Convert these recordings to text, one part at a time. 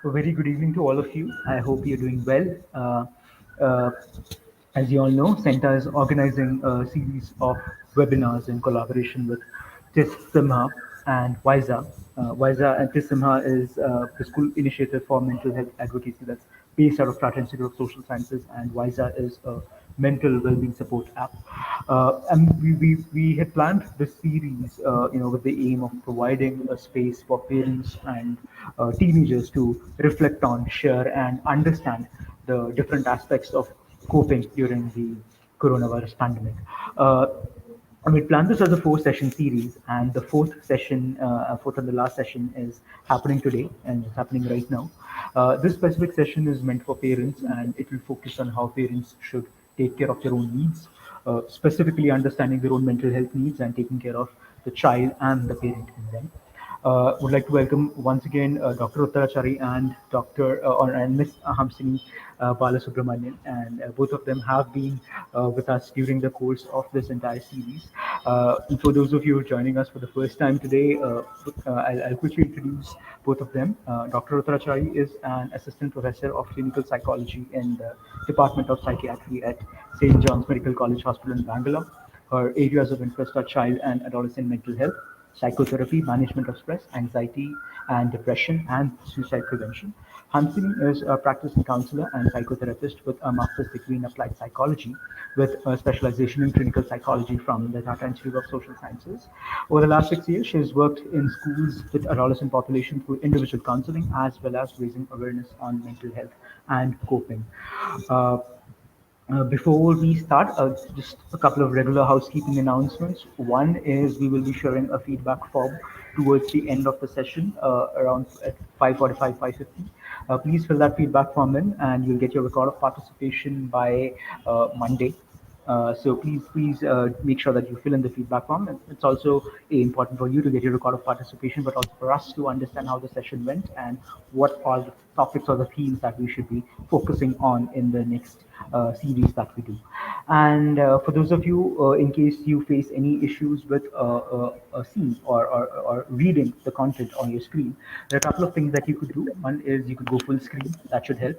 A very good evening to all of you. I hope you're doing well. Uh, as you all know, CENTA is organizing a series of webinars in collaboration with TISS-SIMHA and Wysa. Wysa and TISS-SIMHA is the school initiative for mental health advocacy that's based out of Tata Institute of Social Sciences, and Wysa is a mental well-being support app. And we had planned this series, with the aim of providing a space for parents and teenagers to reflect on, share, and understand the different aspects of coping during the coronavirus pandemic. Uh, and we planned this as a four-session series, and the fourth and the last session is happening today, and it's happening right now. This specific session is meant for parents, and it will focus on how parents should take care of their own needs, specifically understanding their own mental health needs and taking care of the child and the parent in them. Would like to welcome once again Dr. Uttarachari and Miss Hamsini Balasubramanian, and both of them have been with us during the course of this entire series. And for those of you joining us for the first time today, I'll quickly introduce both of them. Dr. Uttarachari is an assistant professor of clinical psychology in the Department of Psychiatry at St. John's Medical College Hospital in Bangalore. Her areas of interest are child and adolescent mental health, psychotherapy, management of stress, anxiety and depression, and suicide prevention. Hansini is a practicing counselor and psychotherapist with a master's degree in applied psychology with a specialization in clinical psychology from the Tata Institute of Social Sciences. Over the last 6 years, she has worked in schools with adolescent population through individual counseling as well as raising awareness on mental health and coping. Uh, Before we start, just a couple of regular housekeeping announcements. One is we will be sharing a feedback form towards the end of the session, around at 5:45, 5:50. Please fill that feedback form in, and you'll get your record of participation by Monday. So please make sure that you fill in the feedback form. And it's also important for you to get your record of participation, but also for us to understand how the session went and what are the topics or the themes that we should be focusing on in the next series that we do. And for those of you, in case you face any issues with seeing or reading the content on your screen, there are a couple of things that you could do. One is you could go full screen. That should help.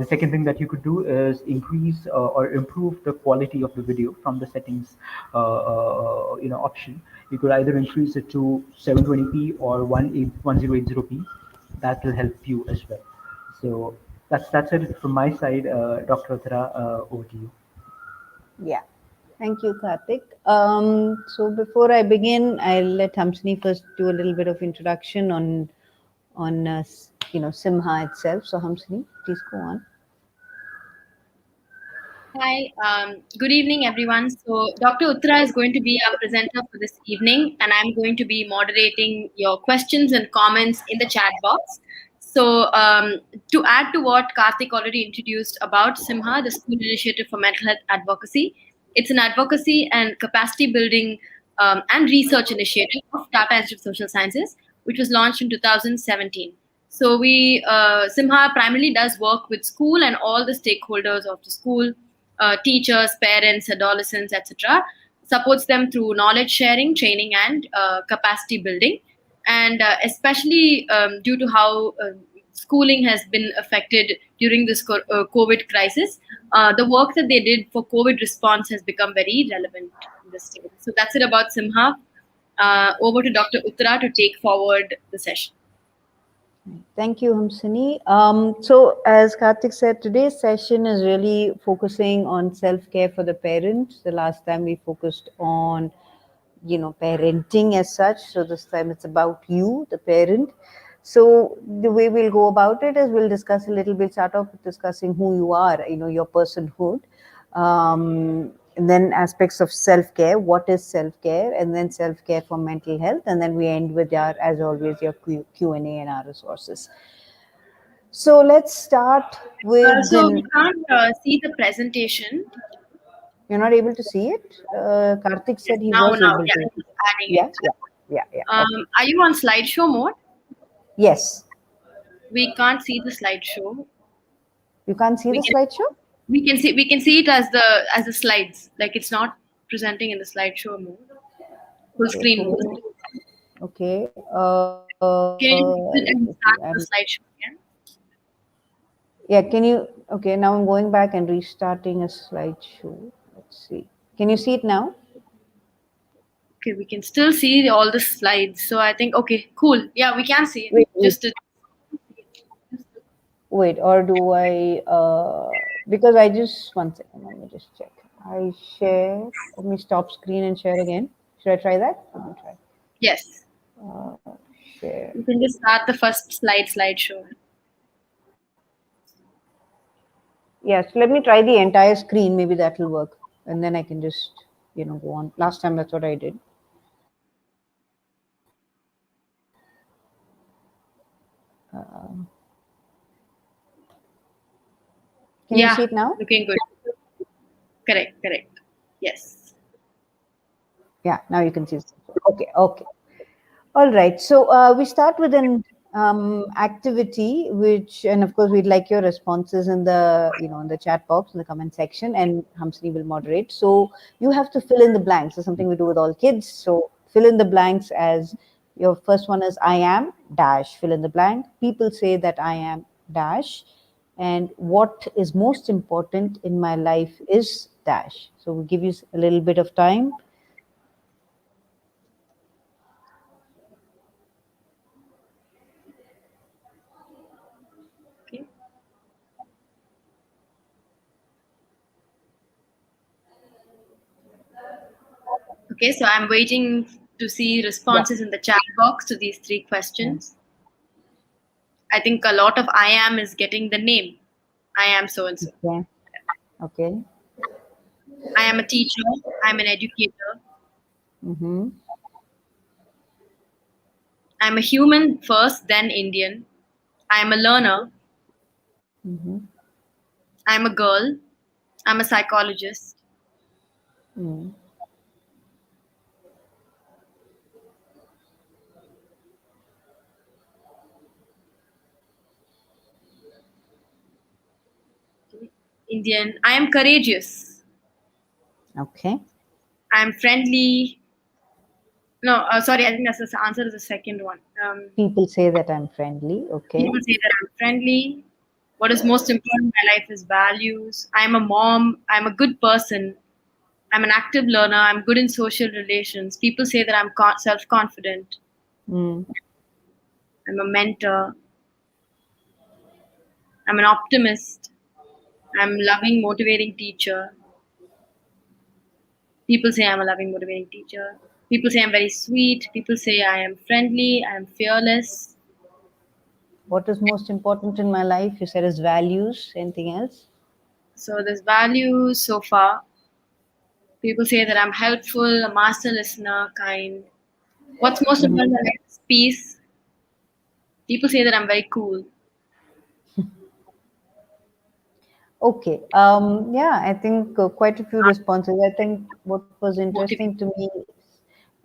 The second thing that you could do is increase or improve the quality of the video from the settings option. You could either increase it to 720p or 1080p. That will help you as well. So that's it from my side. Dr. Uttara, over to you. Yeah, thank you, Karthik. So before I begin, I'll let Hamsini first do a little bit of introduction on Simha itself. So Hamsini, please go on. Hi, good evening, everyone. So, Dr. Uttara is going to be our presenter for this evening, and I'm going to be moderating your questions and comments in the chat box. So, to add to what Karthik already introduced about SIMHA, the School Initiative for Mental Health Advocacy, it's an advocacy and capacity building and research initiative of Tata Institute of Social Sciences, which was launched in 2017. So, SIMHA primarily does work with school and all the stakeholders of the school, teachers, parents, adolescents, etc. Supports them through knowledge sharing, training, and capacity building. And especially due to how schooling has been affected during this COVID crisis, the work that they did for COVID response has become very relevant in this stage. So that's it about SIMHA. Over to Dr. Uttara to take forward the session. Thank you, Hamsini. So as Karthik said, today's session is really focusing on self-care for the parents. The last time we focused on, parenting as such. So this time it's about you, the parent. So the way we'll go about it is we'll discuss a little bit, start off with discussing who you are, your personhood. And then aspects of self-care, what is self-care, and then self-care for mental health, and then we end with as always, your Q&A and our resources. So let's start with... So we can't see the presentation. You're not able to see it? Karthik said he was able to. Yeah. Okay. Are you on slideshow mode? Yes. We can't see the slideshow. You can't see the slideshow? We can see it as the slides. Like it's not presenting in the slideshow mode. Full screen mode. Okay. Can you start the slideshow again? Yeah, can you, okay, now I'm going back and restarting a slideshow. Let's see. Can you see it now? Okay, we can still see all the slides. So I think, okay, cool. Yeah, we can see it. Wait, Just or do I, because I just, one second, let me just check. I share, let me stop screen and share again. Should I try that? Let me try. yes. Share. You can just start the first slideshow. Yes, let me try the entire screen. Maybe that will work. And then I can just, go on. Last time that's what I did. Can you Yeah, see it now? looking good. Correct. Yes. Yeah, now you can see it. Okay. All right. So we start with an activity, which, and of course, we'd like your responses in the, in the chat box, in the comment section, and Hamsini will moderate. So you have to fill in the blanks. It's something we do with all kids. So fill in the blanks as your first one is I am dash. Fill in the blank. People say that I am dash, and what is most important in my life is dash. So we'll give you a little bit of time. Okay. Okay, so I'm waiting to see Yeah. responses in the chat box to these three questions. I think a lot of I am is getting the name. I am so and so. Okay. Okay. I am a teacher. I'm an educator. Mm-hmm. I'm a human first, then Indian. I'm a learner. Mm-hmm. I'm a girl. I'm a psychologist. Mm. Indian. I am courageous. Okay. I'm friendly. No, sorry, I think that's the answer to the second one. People say that I'm friendly. Okay. People say that I'm friendly. What is most important in my life is values. I'm a mom. I'm a good person. I'm an active learner. I'm good in social relations. People say that I'm self confident. Mm. I'm a mentor. I'm an optimist. I'm a loving, motivating teacher. People say I'm a loving, motivating teacher. People say I'm very sweet. People say I am friendly. I am fearless. What is most important in my life? You said is values. Anything else? So there's values so far. People say that I'm helpful, a master listener, kind. What's most Mhm. important in life is peace. People say that I'm very cool. Okay. Yeah, I think quite a few responses. I think what was interesting to me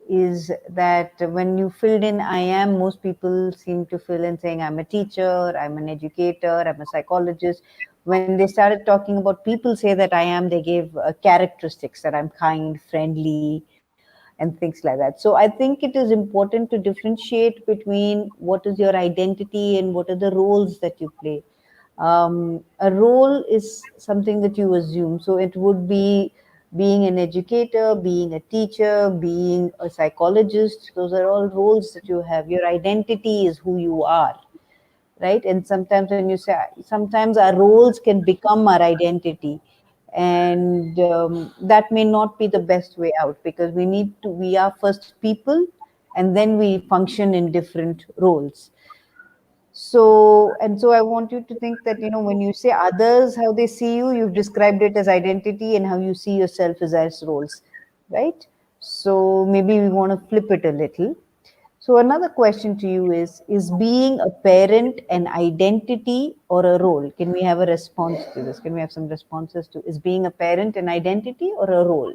is that when you filled in I am, most people seem to fill in saying I'm a teacher, I'm an educator, I'm a psychologist. When they started talking about people say that I am, they gave characteristics that I'm kind, friendly, and things like that. So I think it is important to differentiate between what is your identity and what are the roles that you play. A role is something that you assume. So it would be being an educator, being a teacher, being a psychologist. Those are all roles that you have. Your identity is who you are, right? And sometimes when you say, sometimes our roles can become our identity. And that may not be the best way out, because we are first people, and then we function in different roles. So I want you to think that, when you say others, how they see you, you've described it as identity, and how you see yourself is as roles, right? So maybe we want to flip it a little. So another question to you is being a parent an identity or a role? Can we have a response to this? Can we have some responses to, is being a parent an identity or a role?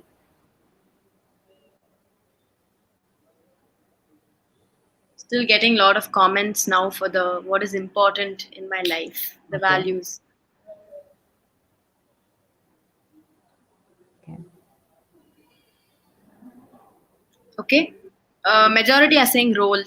Still getting a lot of comments now for the what is important in my life, the Okay. values. Okay. Okay. Majority are saying role.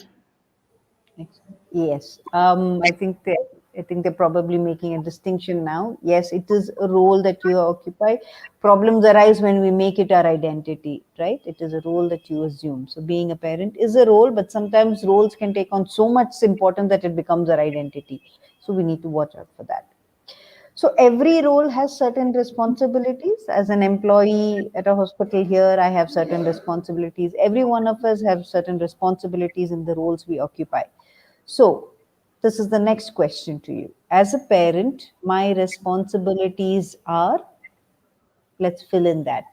Yes. I think that I think they're probably making a distinction now. Yes, it is a role that you occupy. Problems arise when we make it our identity, right? It is a role that you assume. So being a parent is a role, but sometimes roles can take on so much importance that it becomes our identity. So we need to watch out for that. So every role has certain responsibilities. As an employee at a hospital here, I have certain responsibilities. Every one of us have certain responsibilities in the roles we occupy. So this is the next question to you. As a parent, my responsibilities are, let's fill in that.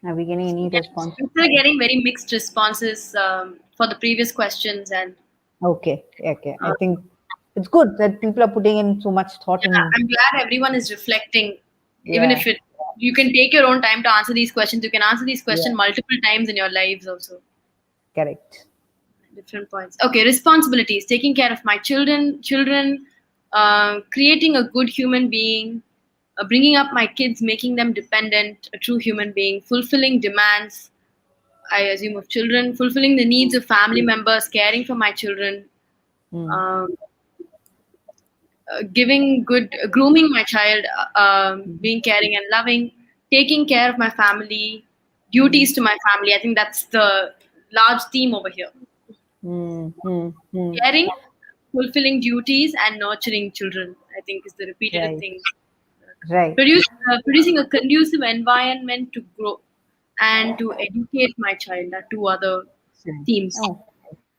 Are we getting any Yeah, response? I'm still getting very mixed responses for the previous questions, and Okay, okay. I uh, think it's good that people are putting in so much thought yeah, in. I'm glad everyone is reflecting. Even Yeah, if it, you can take your own time to answer these questions. You can answer these yeah, questions multiple times in your lives also. correct. Different points. Okay, responsibilities: taking care of my children, creating a good human being, bringing up my kids, making them dependent, a true human being, fulfilling demands, I assume, of children, fulfilling the needs of family members, caring for my children, Mm, um, giving good, grooming my child, mm, being caring and loving, taking care of my family, mm, duties to my family. I think that's the large theme over here. mm, mm, mm. Caring, fulfilling duties, and nurturing children, I think, is the repeated Right, thing. right. Producing a conducive environment to grow and to educate my child are two other Mm. themes. Oh,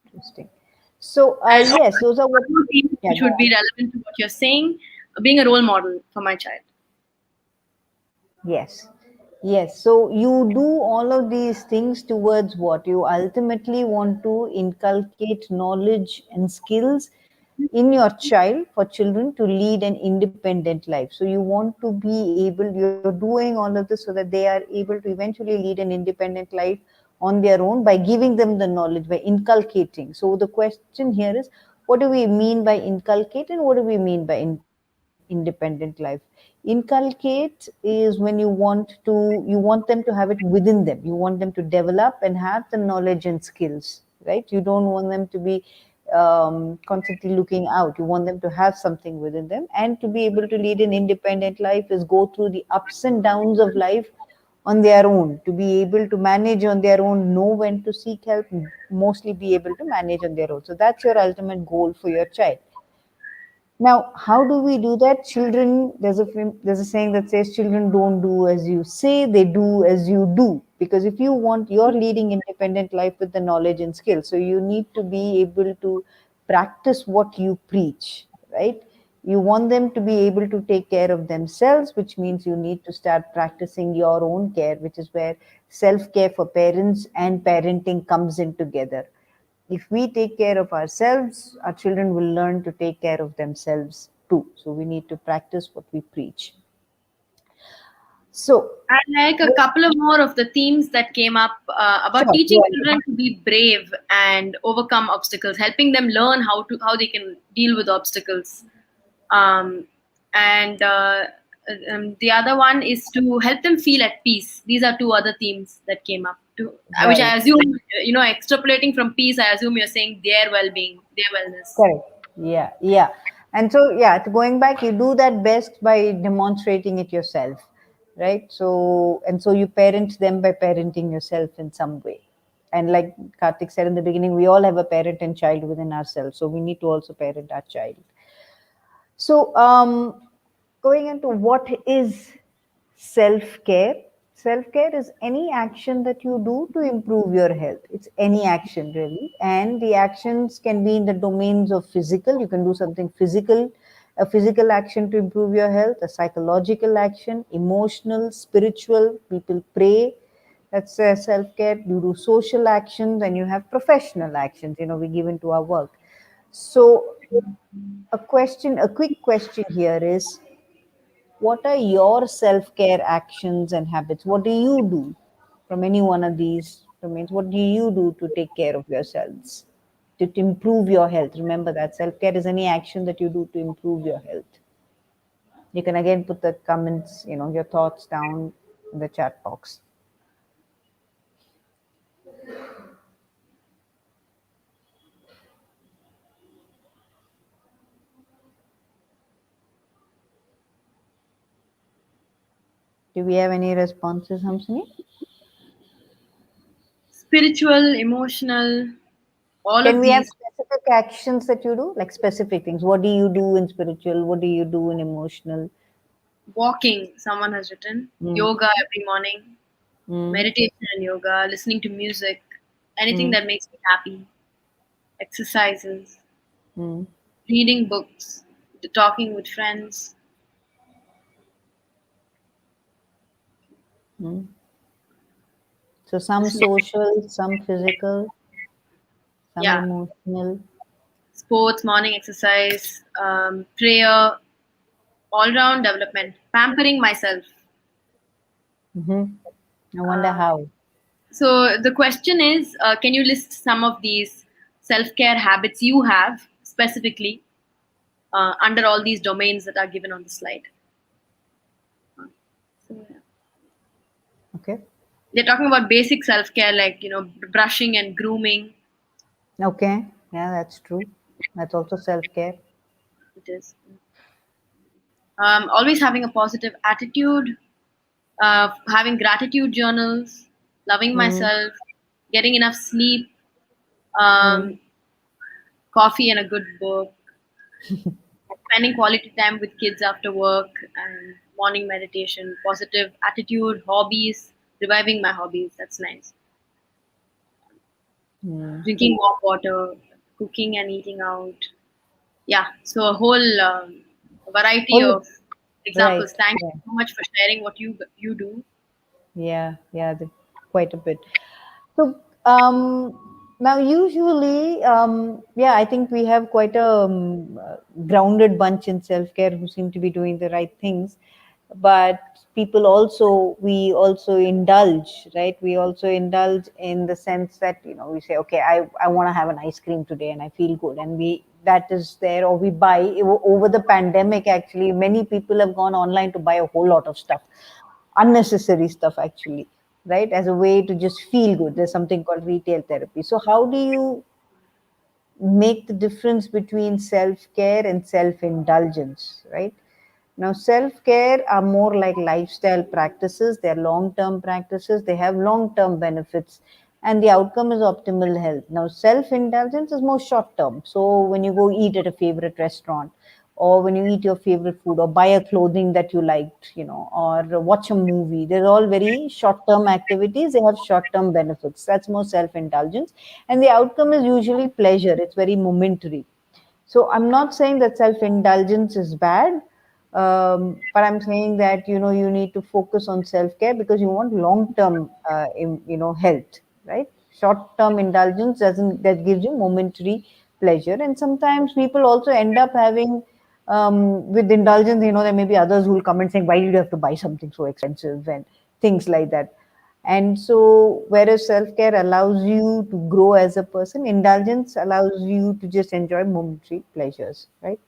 interesting. So, And yes, those are what. one more theme Yeah, which go would on. be relevant to what you're saying, being a role model for my child. Yes, yes. So you do all of these things towards what you ultimately want to inculcate knowledge and skills in your child for children to lead an independent life. So you want to be able, you're doing all of this so that they are able to eventually lead an independent life on their own by giving them the knowledge, by inculcating. So the question here is, what do we mean by inculcate and what do we mean by independent life? Inculcate is when you want them to have it within them. You want them to develop and have the knowledge and skills, right? You don't want them to be constantly looking out. You want them to have something within them, and to be able to lead an independent life is go through the ups and downs of life on their own, to be able to manage on their own, know when to seek help, mostly be able to manage on their own. So that's your ultimate goal for your child. Now, how do we do that? Children, there's a saying that says children don't do as you say, they do as you do. Because if you want your leading independent life with the knowledge and skill, so you need to be able to practice what you preach, right? You want them to be able to take care of themselves, which means you need to start practicing your own care, which is where self care for parents and parenting comes in together. If we take care of ourselves, our children will learn to take care of themselves too. So we need to practice what we preach. So, I like a couple of more of the themes that came up about sure, teaching go ahead. children to be brave and overcome obstacles, helping them learn how they can deal with obstacles. Um, and the other one is to help them feel at peace. These are two other themes that came up, which Right. I assume, extrapolating from peace, I assume you're saying their well-being, their wellness. Correct. Yeah, yeah. And so, yeah, going back, you do that best by demonstrating it yourself, right? So, and so you parent them by parenting yourself in some way. And like Karthik said in the beginning, we all have a parent and child within ourselves. So we need to also parent our child. So, going into what is self care? Self care is any action that you do to improve your health. It's any action really. And the actions can be in the domains of physical. You can do something physical, a physical action to improve your health, a psychological action, emotional, spiritual. People pray. That's self care. You do social actions and you have professional actions, we give into our work. So a quick question here is, what are your self-care actions and habits? What do you do from any one of these domains? What do you do to take care of yourselves? to improve your health. Remember that self-care is any action that you do to improve your health. You can again put the comments, your thoughts down in the chat box. Do we have any responses, Hamsini? Spiritual, emotional, all Can of we have these. specific actions that you do, like specific things? What do you do in spiritual? What do you do in emotional? Walking, someone has written. Mm, Yoga every morning. mm, Meditation and yoga. Listening to music. Anything mm, that makes me happy. Exercises. mm, Reading books. Talking with friends. mm. So some Listening. social, some physical, some Yeah. emotional. Sports, morning exercise, prayer, all round development. Pampering myself. I wonder Um, how. so the question is, can you list some of these self-care habits you have specifically under all these domains that are given on the slide? So, yeah. Okay. They're talking about basic self-care like brushing and grooming. Okay. Yeah, that's true. That's also self-care. It is always having a positive attitude, having gratitude journals, loving Mm, myself, getting enough sleep, mm, um, coffee and a good book, spending quality time with kids after work, and morning meditation, positive attitude, hobbies, reviving my hobbies. That's nice. mm. Drinking more water, cooking and eating out. Yeah, so a whole variety Oh, of right. examples. Thank you Yeah. so much for sharing what you do. Yeah, quite a bit. So now usually, yeah, I think we have quite a grounded bunch in self-care who seem to be doing the right things. But people also, we also indulge, right? We also indulge in the sense that, we say, okay, I want to have an ice cream today and I feel good. And that is there, or we buy over the pandemic, actually, many people have gone online to buy a whole lot of stuff, unnecessary stuff actually, right, as a way to just feel good. There's something called retail therapy. So how do you make the difference between self-care and self-indulgence, right? Now, self-care are more like lifestyle practices. They're long-term practices. They have long-term benefits, and the outcome is optimal health. Now, self-indulgence is more short-term. So when you go eat at a favorite restaurant, or when you eat your favorite food, or buy a clothing that you liked, or watch a movie, they're all very short-term activities. They have short-term benefits. That's more self-indulgence, and the outcome is usually pleasure. It's very momentary. So I'm not saying that self-indulgence is bad, but I'm saying that you need to focus on self-care because you want long-term, health, right? Short-term indulgence doesn't, that gives you momentary pleasure, and sometimes people also end up having with indulgence. There may be others who will come and saying, "Why did you have to buy something so expensive?" and things like that. And so, whereas self care allows you to grow as a person, indulgence allows you to just enjoy momentary pleasures, right?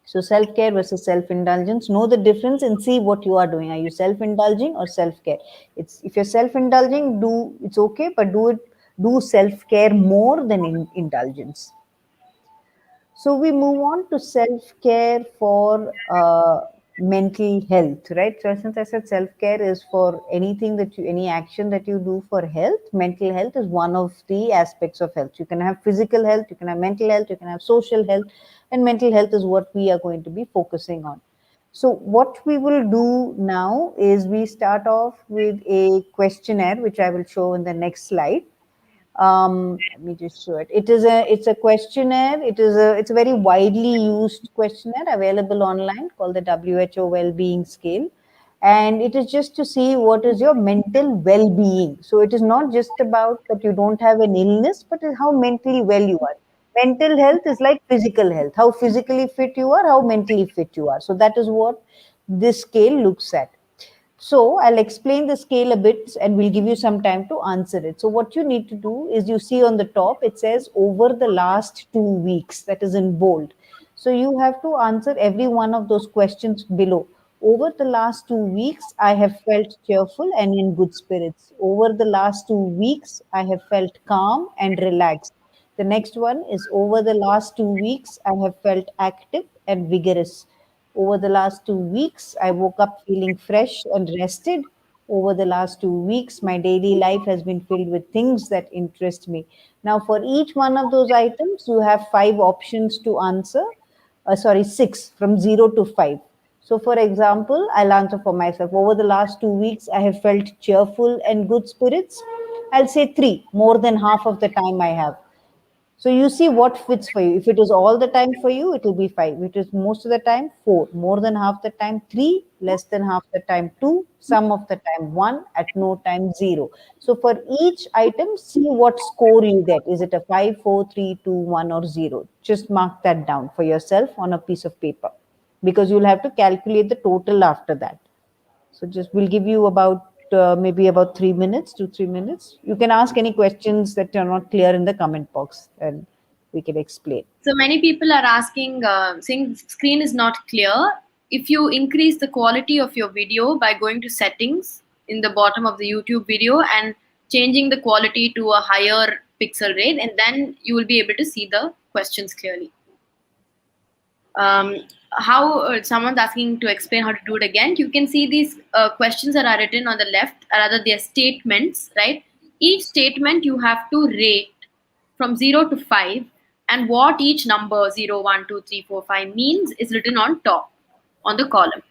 So, self care versus self indulgence, know the difference and see what you are doing. Are you self indulging or self care? It's, if you're self indulging, it's okay, but do self care more than indulgence. So we move on to self care for mental health, right? So since I said self care is for anything that any action that you do for health, mental health is one of the aspects of health. You can have physical health, you can have mental health, you can have social health, and mental health is what we are going to be focusing on. So what we will do now is we start off with a questionnaire, which I will show in the next slide. Let me just show it. It's a questionnaire. It's a very widely used questionnaire available online called the WHO Wellbeing Scale, and it is just to see what is your mental well-being. So it is not just about that you don't have an illness, but how mentally well you are. Mental health is like physical health. How physically fit you are, how mentally fit you are. So that is what this scale looks at. So I'll explain the scale a bit and we'll give you some time to answer it. So what you need to do is, you see on the top, it says over the last 2 weeks, that is in bold. So you have to answer every one of those questions below. Over the last 2 weeks, I have felt cheerful and in good spirits. Over the last 2 weeks, I have felt calm and relaxed. The next one is, over the last 2 weeks, I have felt active and vigorous. Over the last 2 weeks, I woke up feeling fresh and rested. Over the last 2 weeks, my daily life has been filled with things that interest me. Now, for each one of those items, you have five options to answer. Sorry, six, from 0 to 5. So, for example, I'll answer for myself. Over the last 2 weeks, I have felt cheerful and good spirits. I'll say 3, more than half of the time I have. So you see what fits for you. If it is all the time for you, it will be 5. If it is most of the time, 4. More than half the time, 3. Less than half the time, 2. Some of the time, 1. At no time, 0. So for each item, see what score you get. Is it a 5, 4, 3, 2, 1, or 0? Just mark that down for yourself on a piece of paper, because you'll have to calculate the total after that. So just we'll give you about maybe about 3 minutes, 2 3 minutes. You can ask any questions that are not clear in the comment box, and we can explain. So many people are asking, saying screen is not clear. If you increase the quality of your video by going to settings in the bottom of the YouTube video and changing the quality to a higher pixel rate, and then you will be able to see the questions clearly. How someone's asking to explain how to do it again. You can see these questions that are written on the left, or rather they're statements, right? Each statement you have to rate from 0 to 5, and what each number 0, 1, 2, 3, 4, 5 means is written on top on the column.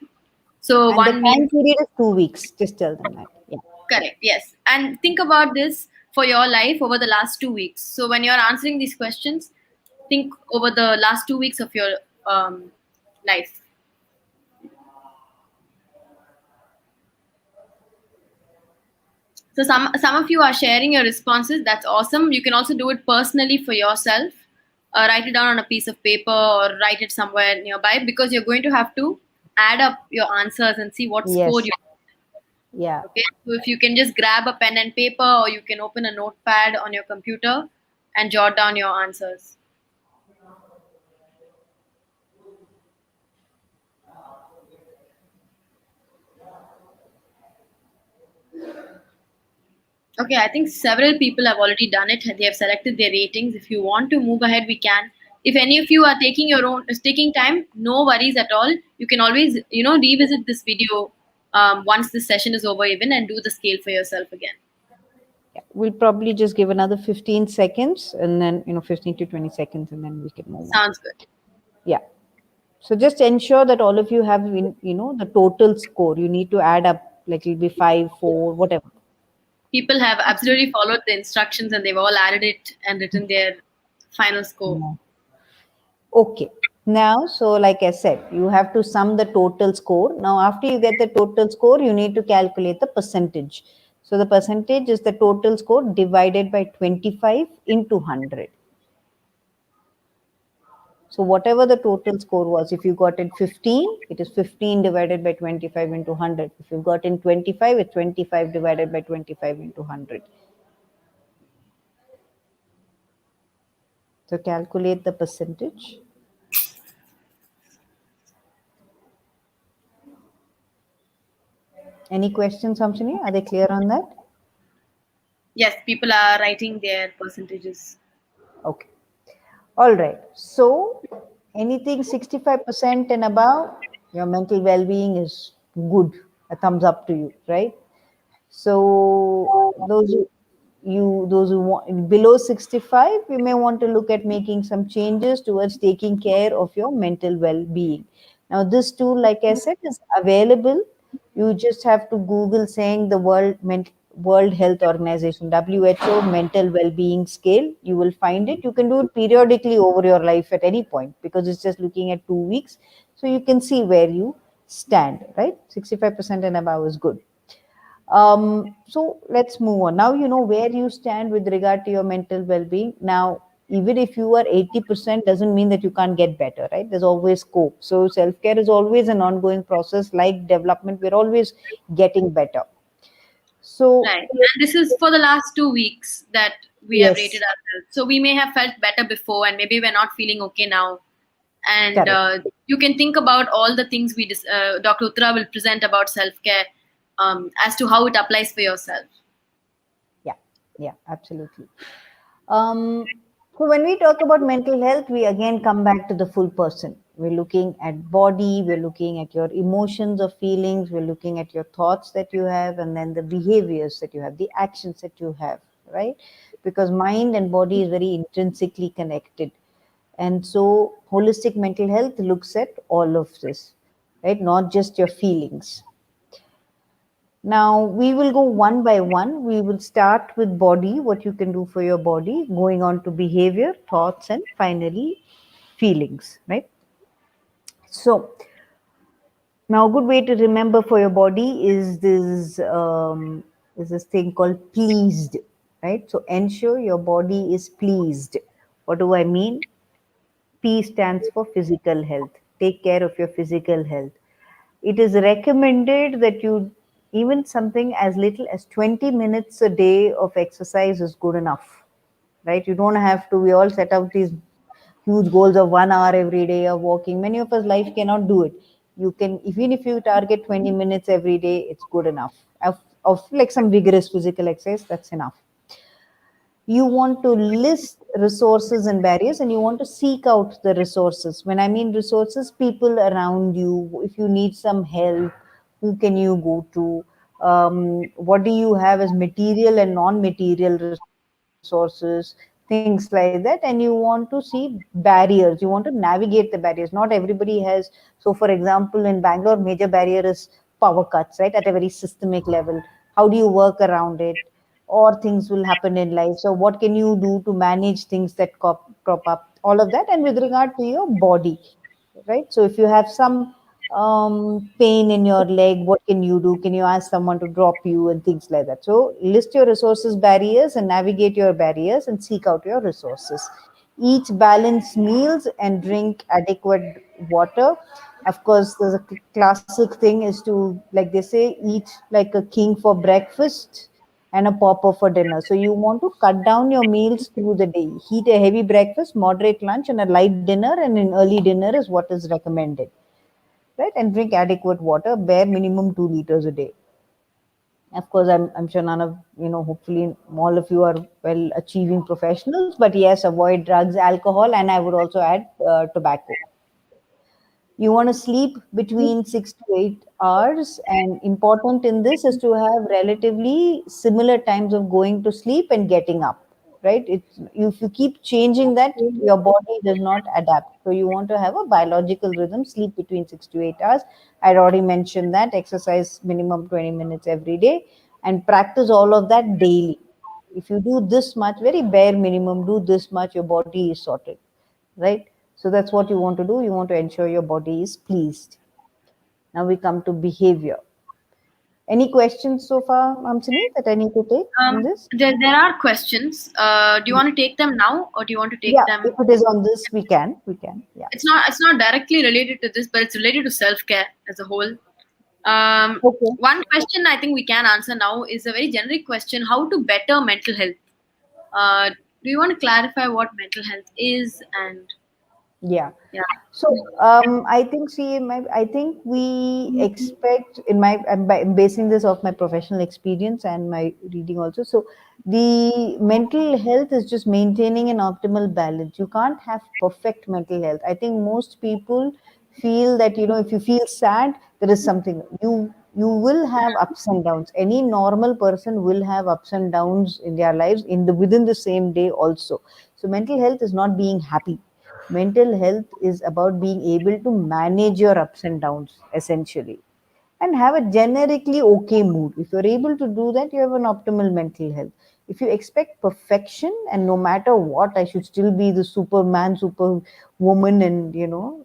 So And the one means time period is 2 weeks. Just tell them that. Yeah. correct, yes. And think about this for your life over the last 2 weeks. So when you're answering these questions, think over the last 2 weeks of your life. So some of you are sharing your responses. That's awesome. You can also do it personally for yourself. Write it down on a piece of paper or write it somewhere nearby, because you're going to have to add up your answers and see what score Yes. you. Yeah. Okay. So if you can just grab a pen and paper, or you can open a notepad on your computer and jot down your answers. Okay, I think several people have already done it. They have selected their ratings. If you want to move ahead, we can. If any of you are taking your own, taking time, no worries at all. You can always, revisit this video once this session is over, even, and do the scale for yourself again. Yeah. We'll probably just give another 15 seconds, and then 15 to 20 seconds, and then we can move on. Sounds good. Yeah. So just ensure that all of you have the total score. You need to add up, like it'll be 5, 4, whatever. People have absolutely followed the instructions, and they've all added it and written their final score. Yeah. Okay. Now, so like I said, you have to sum the total score. Now, after you get the total score, you need to calculate the percentage. So the percentage is the total score divided by 25 into 100. So whatever the total score was, if you got it 15, it is 15 divided by 25 into 100. If you got in 25, it's 25 divided by 25 into 100. So calculate the percentage. Any questions, Hamshini? Are they clear on that? Yes, people are writing their percentages. Okay. All right. So anything 65% and above, your mental well-being is good. A thumbs up to you, right? So those who want below 65, you may want to look at making some changes towards taking care of your mental well-being. Now, this tool, like I said, is available. You just have to Google saying the World Health Organization, WHO mental well-being scale. You will find it. You can do it periodically over your life at any point, because it's just looking at 2 weeks. So you can see where you stand, right? 65% and above is good. So let's move on. Now you know where you stand with regard to your mental well-being. Now even if you are 80%, doesn't mean that you can't get better, right? There's always scope. So self-care is always an ongoing process. Like development, we're always getting better. So Right. And this is for the last 2 weeks that we have rated yes, ourselves. So we may have felt better before, and maybe we're not feeling okay now. And correct. you can think about all the things Dr. Uttara will present about self care, as to how it applies for yourself. Yeah, yeah, absolutely. Um, so when we talk about mental health, we again come back to the full person. We're looking at body, we're looking at your emotions or feelings, we're looking at your thoughts that you have, and then the behaviors that you have, the actions that you have, right? Because mind and body is very intrinsically connected. And so holistic mental health looks at all of this, right? Not just your feelings. Now we will go one by one. We will start with body, what you can do for your body, going on to behavior, thoughts, and finally feelings, right? So now a good way to remember for your body is this thing called pleased, right? So ensure your body is pleased. What do I mean? P stands for physical health. Take care of your physical health. It is recommended that you, even something as little as 20 minutes a day of exercise is good enough, right? You don't have to, we all set out these huge goals of 1 hour every day of walking. Many of us life cannot do it. You can, even if you target 20 minutes every day, it's good enough. Of like some vigorous physical exercise, that's enough. You want to list resources and barriers, and you want to seek out the resources. When I mean resources, people around you. If you need some help, who can you go to? What do you have as material and non-material resources, things like that. And you want to see barriers, you want to navigate the barriers. Not everybody has. So for example, in Bangalore, major barrier is power cuts, right, at a very systemic level. How do you work around it? Or things will happen in life, so what can you do to manage things that crop up, all of that. And with regard to your body, right? So if you have some pain in your leg, what can you do? Can you ask someone to drop you and things like that? So list your resources, barriers, and navigate your barriers and seek out your resources. Eat balanced meals and drink adequate water. Of course, there's a classic thing is to, like they say, eat like a king for breakfast and a pauper for dinner. So you want to cut down your meals through the day. Eat a heavy breakfast, moderate lunch, and a light dinner, and an early dinner is what is recommended, right? And drink adequate water, bare minimum 2 liters a day. Of course, I'm sure none of hopefully all of you are well achieving professionals, but yes, avoid drugs, alcohol, and I would also add tobacco. You want to sleep between 6 to 8 hours, and important in this is to have relatively similar times of going to sleep and getting up, right? If you keep changing that, your body does not adapt. So you want to have a biological rhythm, sleep between 6 to 8 hours. I'd already mentioned that. Exercise minimum 20 minutes every day, and practice all of that daily. If you do this much, very bare minimum, do this much, your body is sorted, right? So that's what you want to do. You want to ensure your body is pleased. Now we come to behavior. Any questions so far, Amsini, that I need to take in this? There are questions. Do you want to take them now, or do you want to take Yeah, if them? it is on this, we can. We can. Yeah. It's not directly related to this, but it's related to self care as a whole. Okay. One question I think we can answer now is a very generic question: how to better mental health? Do you want to clarify what mental health is? And Yeah. yeah. So I think, see, I think we expect in my, I'm basing this off my professional experience and my reading also. So the mental health is just maintaining an optimal balance. You can't have perfect mental health. I think most people feel that, if you feel sad, there is something. You will have ups and downs. Any normal person will have ups and downs in their lives within the same day also. So mental health is not being happy. Mental health is about being able to manage your ups and downs, essentially, and have a generically okay mood. If you're able to do that, you have an optimal mental health. If you expect perfection and no matter what, I should still be the superman, superwoman, and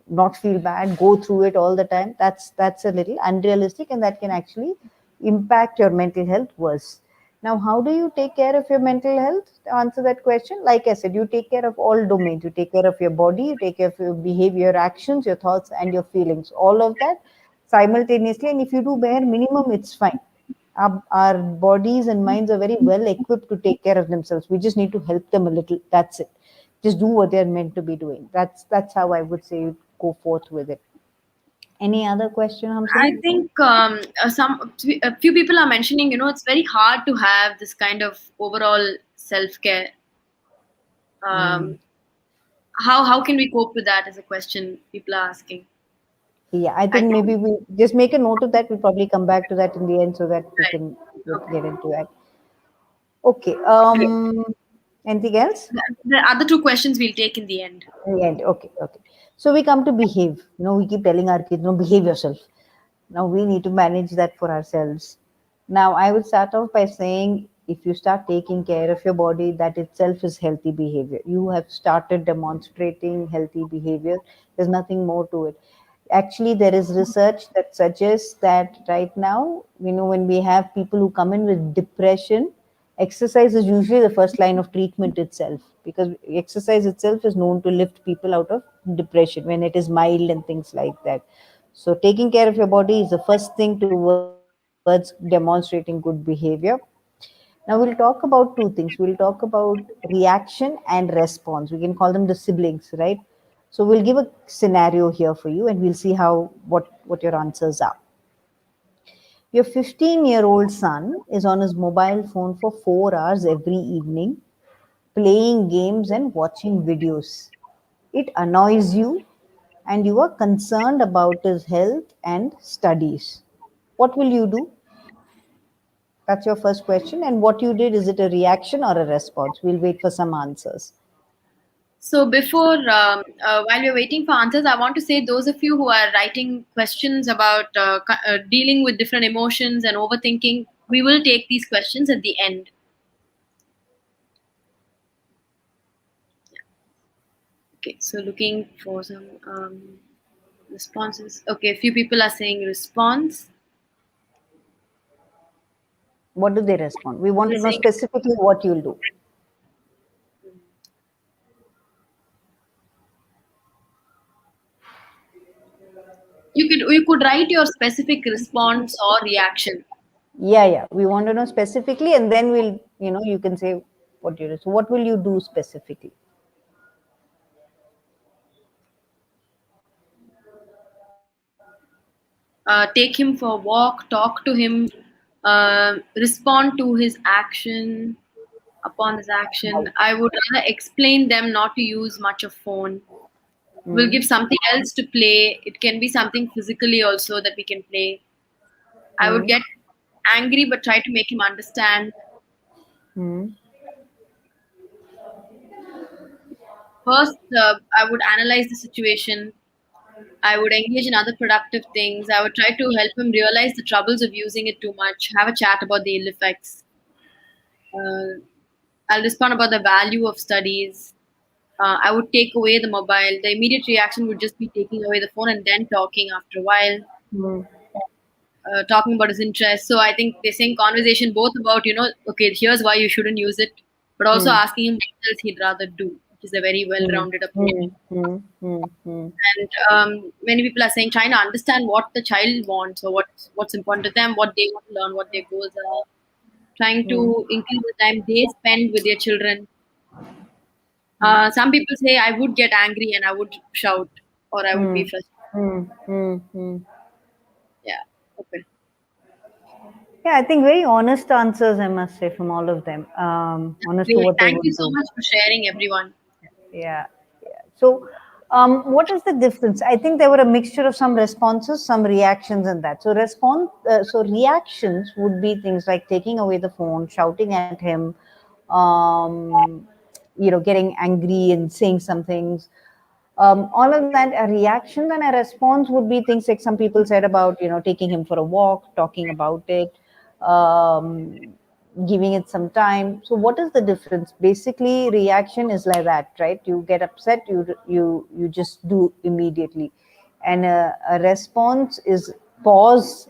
not feel bad, go through it all the time, that's a little unrealistic, and that can actually impact your mental health worse. Now, how do you take care of your mental health? To answer that question, like I said, you take care of all domains. You take care of your body, you take care of your behavior, your actions, your thoughts, and your feelings. All of that simultaneously. And if you do bare minimum, it's fine. Our bodies and minds are very well equipped to take care of themselves. We just need to help them a little. That's it. Just do what they're meant to be doing. That's how I would say you go forth with it. Any other question, I Hamsini? think a few people are mentioning, it's very hard to have this kind of overall self care. Mm. Um, how can we cope with that? Is a question people are asking. Yeah, I I think think maybe we just make a note of that. We'll probably come back to that in the end so that we right. can Okay. get into that. Okay. Okay. Anything else? The other two questions we'll take in the end. In the end. Okay. Okay. So we come to behave. We keep telling our kids, behave yourself. Now we need to manage that for ourselves. Now I would start off by saying if you start taking care of your body, that itself is healthy behavior. You have started demonstrating healthy behavior. There's nothing more to it. Actually, there is research that suggests that right now, when we have people who come in with depression, exercise is usually the first line of treatment itself, because exercise itself is known to lift people out of depression when it is mild and things like that. So taking care of your body is the first thing towards demonstrating good behavior. Now we'll talk about two things. We'll talk about reaction and response. We can call them the siblings, right? So we'll give a scenario here for you and we'll see how what your answers are. Your 15-year-old son is on his mobile phone for 4 hours every evening, playing games and watching videos. It annoys you and you are concerned about his health and studies. What will you do? That's your first question. And what you did, is it a reaction or a response? We'll wait for some answers. So before, while we're waiting for answers, I want to say those of you who are writing questions about dealing with different emotions and overthinking, we will take these questions at the end. Okay, so looking for some responses. Okay, a few people are saying response. What do they respond? We want They're to know saying specifically what you'll do. you could write your specific response or reaction. Yeah, yeah. We want to know specifically, and then you can say what you do. So, what will you do specifically? Take him for a walk, talk to him, respond to his action. Upon his action, I would rather explain them not to use much of phone. We'll Mm, give something else to play. It can be something physically also that we can play. I would mm, get angry but try to make him understand. mm, First, I would analyze the situation. I would engage in other productive things. I would try to help him realize the troubles of using it too much, have a chat about the ill effects. Uh, I'll respond about the value of studies. I would take away the mobile. The immediate reaction would just be taking away the phone and then talking after a while, mm, talking about his interests. So I think they're saying conversation both about, okay, here's why you shouldn't use it, but also mm, asking him what else he'd rather do, which is a very well mm, rounded approach. mm, mm, mm, mm, And many people are saying trying to understand what the child wants or what's important to them, what they want to learn, what their goals are. Trying mm, to increase the time they spend with their children. mm, Some people say I would get angry and I would shout or I would be mm, frustrated. mm, mm, mm. Yeah. Okay. Yeah, I think very honest answers, I must say, from all of them. Honest to Great. what they Thank you would so do. much for sharing, everyone. Yeah, yeah. So, what is the difference? I think there were a mixture of some responses, some reactions, and that. So reactions would be things like taking away the phone, shouting at him, um, getting angry and saying some things. All of that, a reaction and a response would be things like some people said about, taking him for a walk, talking about it, um, giving it some time. So what is the difference? Basically, reaction is like that, right? You get upset, you just do immediately, and a response is pause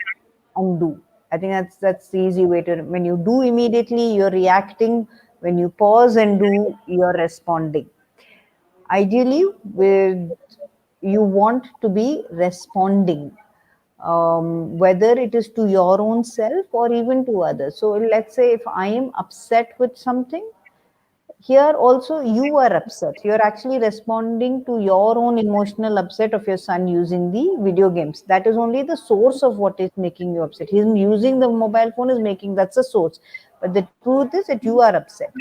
and do I think that's the easy way to. When you do immediately, you're reacting. When you pause and do, you're responding. Ideally, with you want to be responding, whether it is to your own self or even to others. So let's say if I am upset with something, here also you are upset. You're actually responding to your own emotional upset of your son using the video games. That is only the source of what is making you upset. Him using the mobile phone is making, that's the source. But the truth is that you are upset.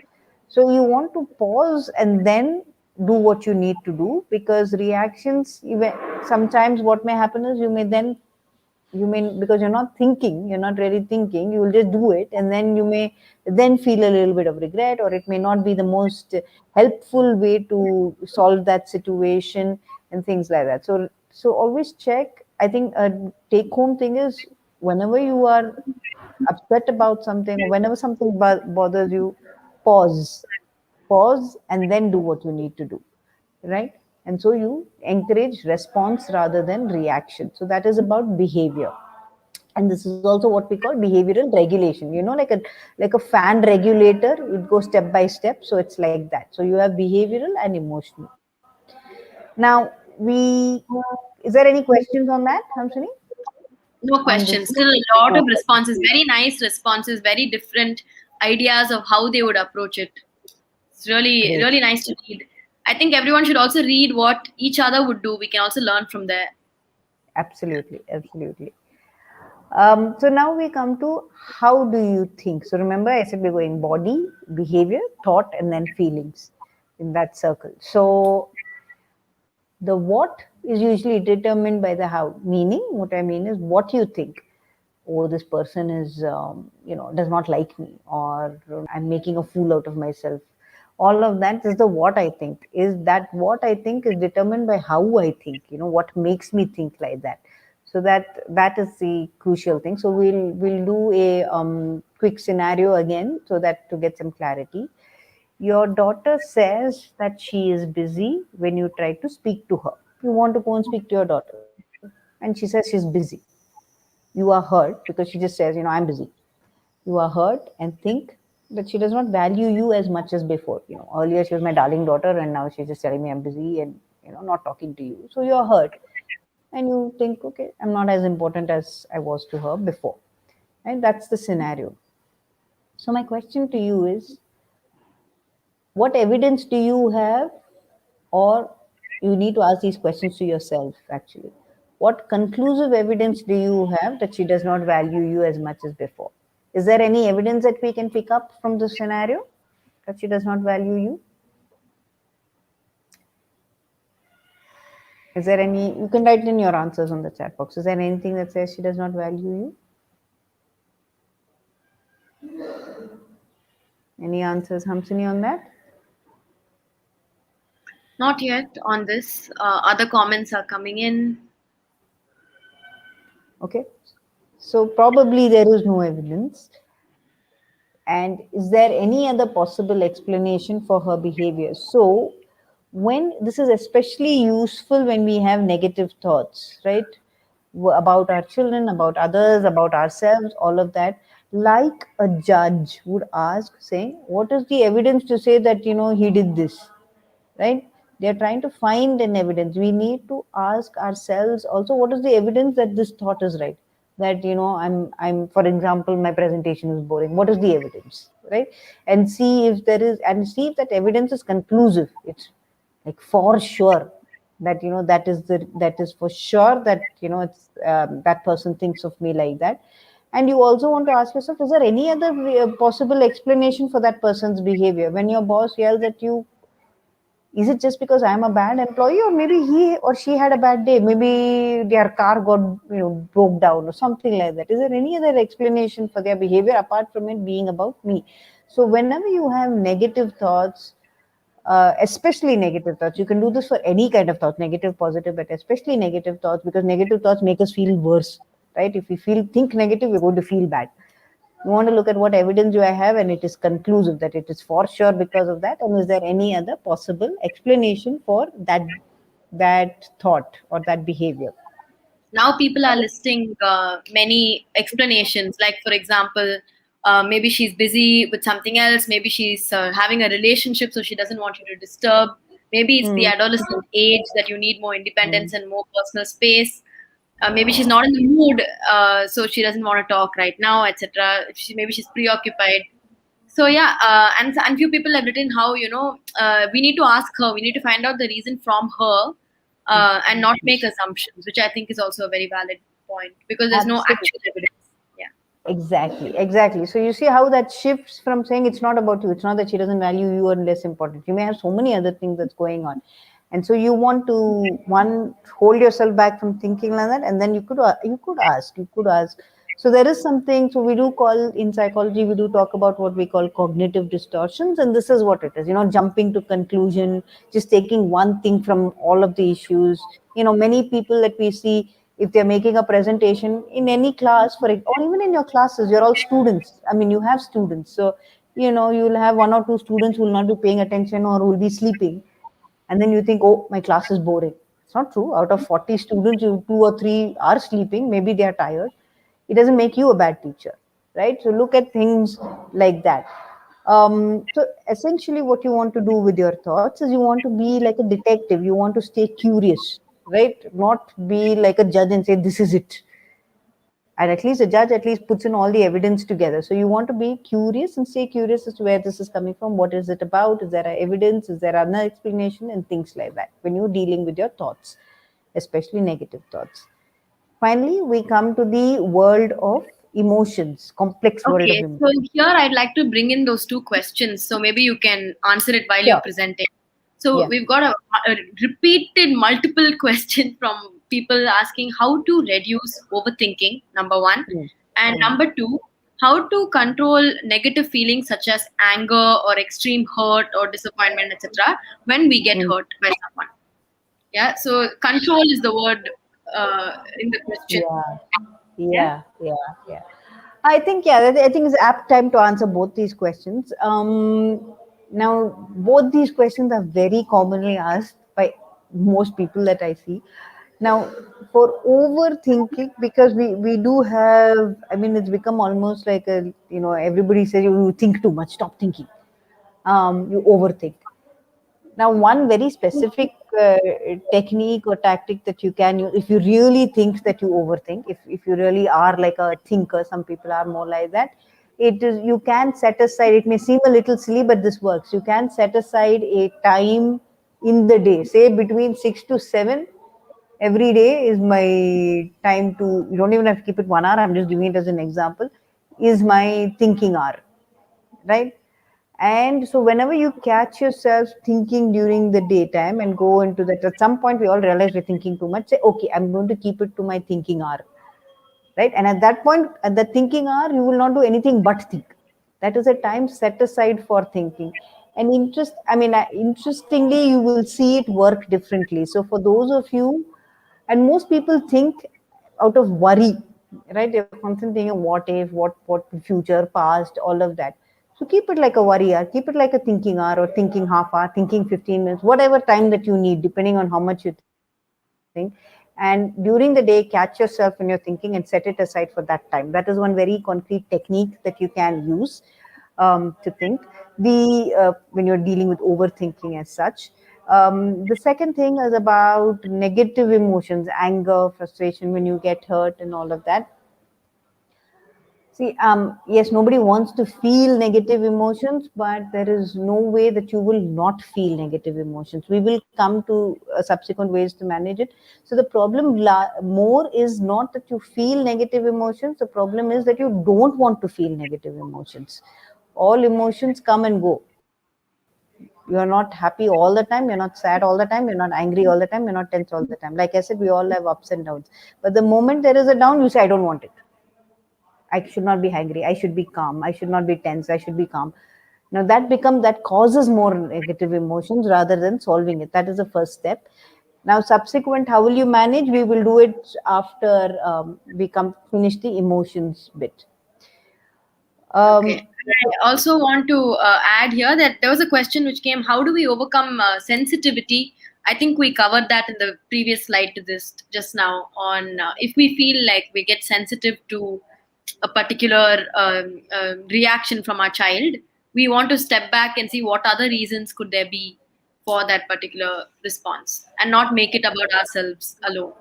So you want to pause and then do what you need to do, because reactions, even sometimes what may happen is you may, because you're not really thinking, you will just do it, and then you may then feel a little bit of regret, or it may not be the most helpful way to solve that situation and things like that. So always check. I think a take home thing is, whenever you are upset about something, or whenever something bothers you, pause. Pause and then do what you need to do, right? And so you encourage response rather than reaction. So that is about behavior. And this is also what we call behavioral regulation, like a fan regulator. It goes step by step, so it's like that. So you have behavioral and emotional. Now, we is there any questions on that, Hamshini, No on questions. this? Still a lot of responses. Very nice responses. Very different ideas of how they would approach it. It's really, Great. really nice to read. I think everyone should also read what each other would do. We can also learn from there. Absolutely, absolutely. So now we come to, how do you think? So remember, I said we're going body, behavior, thought, and then feelings in that circle. So the what is usually determined by the how. Meaning, what I mean is, what you think. Oh, this person is, does not like me, or I'm making a fool out of myself. All of that is the what I think. Is that what I think is determined by how I think? What makes me think like that. So that is the crucial thing. So we'll do a quick scenario again, so that to get some clarity. Your daughter says that she is busy when you try to speak to her. You want to go and speak to your daughter, and she says she's busy. You are hurt because she just says, I'm busy. You are hurt and think that she does not value you as much as before. Earlier she was my darling daughter, and now she's just telling me I'm busy and not talking to you. So you're hurt, and you think, okay, I'm not as important as I was to her before. And that's the scenario. So my question to you is, what evidence do you have, or you need to ask these questions to yourself actually. What conclusive evidence do you have that she does not value you as much as before? Is there any evidence that we can pick up from the scenario that she does not value you? Is there any, you can write in your answers on the chat box. Is there anything that says she does not value you? Any answers, Hamsini, on that? Not yet on this. Other comments are coming in. Okay. So probably there is no evidence. And is there any other possible explanation for her behavior? So when this is especially useful when we have negative thoughts, right? About our children, about others, about ourselves, all of that, like a judge would ask, saying, what is the evidence to say that, he did this? Right? They're trying to find an evidence. We need to ask ourselves also, what is the evidence that this thought is right? That, I'm, for example, my presentation is boring. What is the evidence? Right? And see if there is, and see if that evidence is conclusive. It's like for sure that, that is for sure that, it's that person thinks of me like that. And you also want to ask yourself, is there any other possible explanation for that person's behavior? When your boss yells at you, is it just because I'm a bad employee, or maybe he or she had a bad day? Maybe their car got broke down or something like that. Is there any other explanation for their behavior apart from it being about me? So whenever you have negative thoughts, especially negative thoughts, you can do this for any kind of thought, negative, positive, but especially negative thoughts, because negative thoughts make us feel worse, right? If we think negative, we're going to feel bad. You want to look at what evidence do I have, and it is conclusive that it is for sure because of that. And is there any other possible explanation for that thought or that behavior? now people are listing many explanations. Like, for example, maybe she's busy with something else. Maybe she's having a relationship, so she doesn't want you to disturb. Maybe it's the Mm, adolescent age that you need more mm, independence and more personal space. Maybe she's not in the mood, so she doesn't want to talk right now, etc. Maybe she's preoccupied. So yeah, and few people have written how, we need to ask her, we need to find out the reason from her, and not make assumptions, which I think is also a very valid point, because there's no absolutely. actual evidence. Yeah. Exactly, exactly. So you see how that shifts from saying it's not about you, it's not that she doesn't value you or less important. You may have so many other things that's going on. And so you want to one hold yourself back from thinking like that, and then you could ask. So there is something. So we do call in psychology, we do talk about what we call cognitive distortions, and this is what it is. Jumping to conclusion, just taking one thing from all of the issues. Many people that we see, if they're making a presentation in any class or even in your classes, you're all students. I mean, you have students, so you'll have one or two students who will not be paying attention or will be sleeping, and then you think, oh, my class is boring. It's not true. Out of 40 students, you two or three are sleeping, maybe they are tired. It doesn't make you a bad teacher, right? So look at things like that. So essentially what you want to do with your thoughts is you want to be like a detective. You want to stay curious, right? Not be like a judge and say this is it. And at least a judge at least puts in all the evidence together. So you want to be curious and stay curious as to where this is coming from, what is it about, is there evidence, is there another explanation, and things like that when you're dealing with your thoughts, especially negative thoughts. Finally, we come to the world of emotions, complex world of Okay, emotions. so here I'd like to bring in those two questions. So maybe you can answer it while you're Sure. presenting. So Yeah. we've got a repeated multiple question from people asking how to reduce overthinking, number one. Mm. And Mm. number two, how to control negative feelings such as anger or extreme hurt or disappointment, etc., when we get Mm. hurt by someone. Yeah, so control is the word in the question. Yeah. Yeah. Yeah. Yeah. Yeah. I think, yeah, I think it's apt time to answer both these questions. Now, both these questions are very commonly asked by most people that I see. Now, for overthinking, because we do have, I mean, it's become almost like everybody says you think too much, stop thinking. You overthink. Now, one very specific technique or tactic that you can use if you really think that you overthink, if you really are like a thinker, some people are more like that. It is you can set aside. It may seem a little silly, but this works. You can set aside a time in the day, say between 6 to 7. Every day is my time to. You don't even have to keep it 1 hour. I'm just giving it as an example. Is my thinking hour, right? And so, whenever you catch yourself thinking during the daytime and go into that, at some point we all realize we're thinking too much. Say, okay, I'm going to keep it to my thinking hour, right? And at that point, at the thinking hour, you will not do anything but think. That is a time set aside for thinking. And interestingly, you will see it work differently. So, for those of you, and most people think out of worry, right? They're constantly thinking what if, what future, past, all of that. So keep it like a worry hour, keep it like a thinking hour or thinking half hour, thinking 15 minutes, whatever time that you need, depending on how much you think. And during the day, catch yourself when you're thinking and set it aside for that time. That is one very concrete technique that you can use to think. When you're dealing with overthinking as such. The second thing is about negative emotions, anger, frustration when you get hurt, and all of that. See, yes, nobody wants to feel negative emotions, but there is no way that you will not feel negative emotions. We will come to subsequent ways to manage it. So the problem more is not that you feel negative emotions. The problem is that you don't want to feel negative emotions. All emotions come and go. You're not happy all the time. You're not sad all the time. You're not angry all the time. You're not tense all the time. Like I said, we all have ups and downs. But the moment there is a down, you say, I don't want it. I should not be angry. I should be calm. I should not be tense. I should be calm. Now that causes more negative emotions rather than solving it. That is the first step. Now, subsequent, how will you manage? We will do it after we come finish the emotions bit. Okay. Um, I also want to add here that there was a question which came: how do we overcome sensitivity I think we covered that in the previous slide to this just now on if we feel like we get sensitive to a particular reaction from our child, we want to step back and see what other reasons could there be for that particular response and not make it about ourselves alone.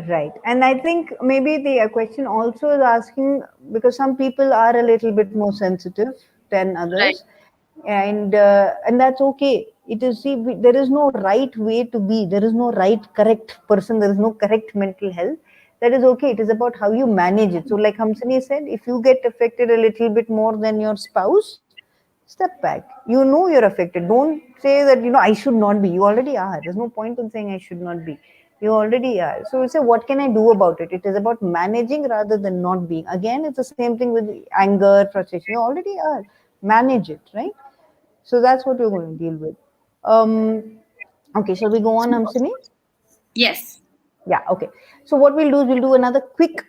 Right. And I think maybe the question also is asking, because some people are a little bit more sensitive than Right. others, and that's okay. It is, see, there is no right way to be. There is no right, correct person. There is no correct mental health. That is okay. It is about how you manage it. So, like Hamsini said, if you get affected a little bit more than your spouse, step back. You know you're affected. Don't say that, I should not be. You already are. There's no point in saying I should not be. You already are. So we say, what can I do about it? It is about managing rather than not being. Again, it's the same thing with anger, frustration. You already are. Manage it, right? So that's what we're going to deal with. Okay, shall we go on, Hamsini? Yes. Yeah, okay. So what we'll do is we'll do another quick,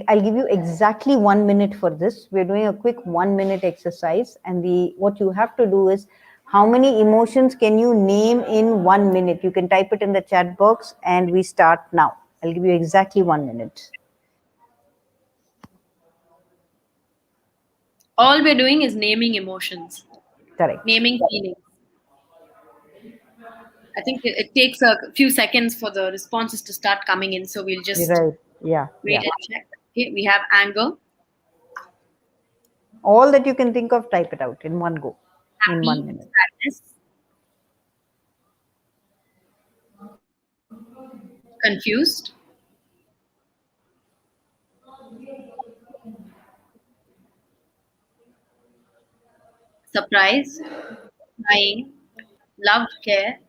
I'll give you exactly 1 minute for this. We're doing a quick 1 minute exercise, and what you have to do is, how many emotions can you name in 1 minute? You can type it in the chat box, and we start now. I'll give you exactly 1 minute. All we're doing is naming emotions, Correct. naming feelings. I think it takes a few seconds for the responses to start coming in, so we'll just Right. Yeah, wait yeah. and check. Okay, we have anger, All that you can think of, type it out in one go, in happy, 1 minute. sadness, confused, surprise, crying, love, care,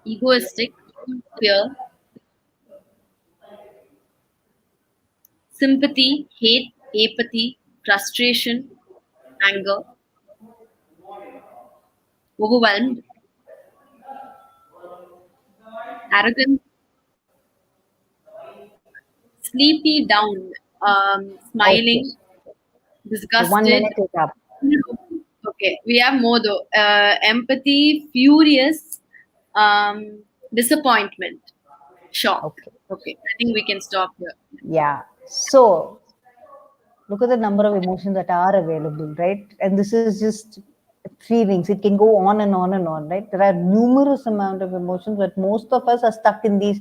egoistic, fear, sympathy, hate, apathy, frustration, anger, overwhelmed, arrogant, sleepy, down, Okay. smiling, So 1 minute disgusted. is up. Okay, we have more though. Empathy, furious, disappointment, shock. Okay. Okay, I think we can stop here. Yeah. So look at the number of emotions that are available, right? And this is just feelings. It can go on and on and on, right? There are numerous amount of emotions, but most of us are stuck in these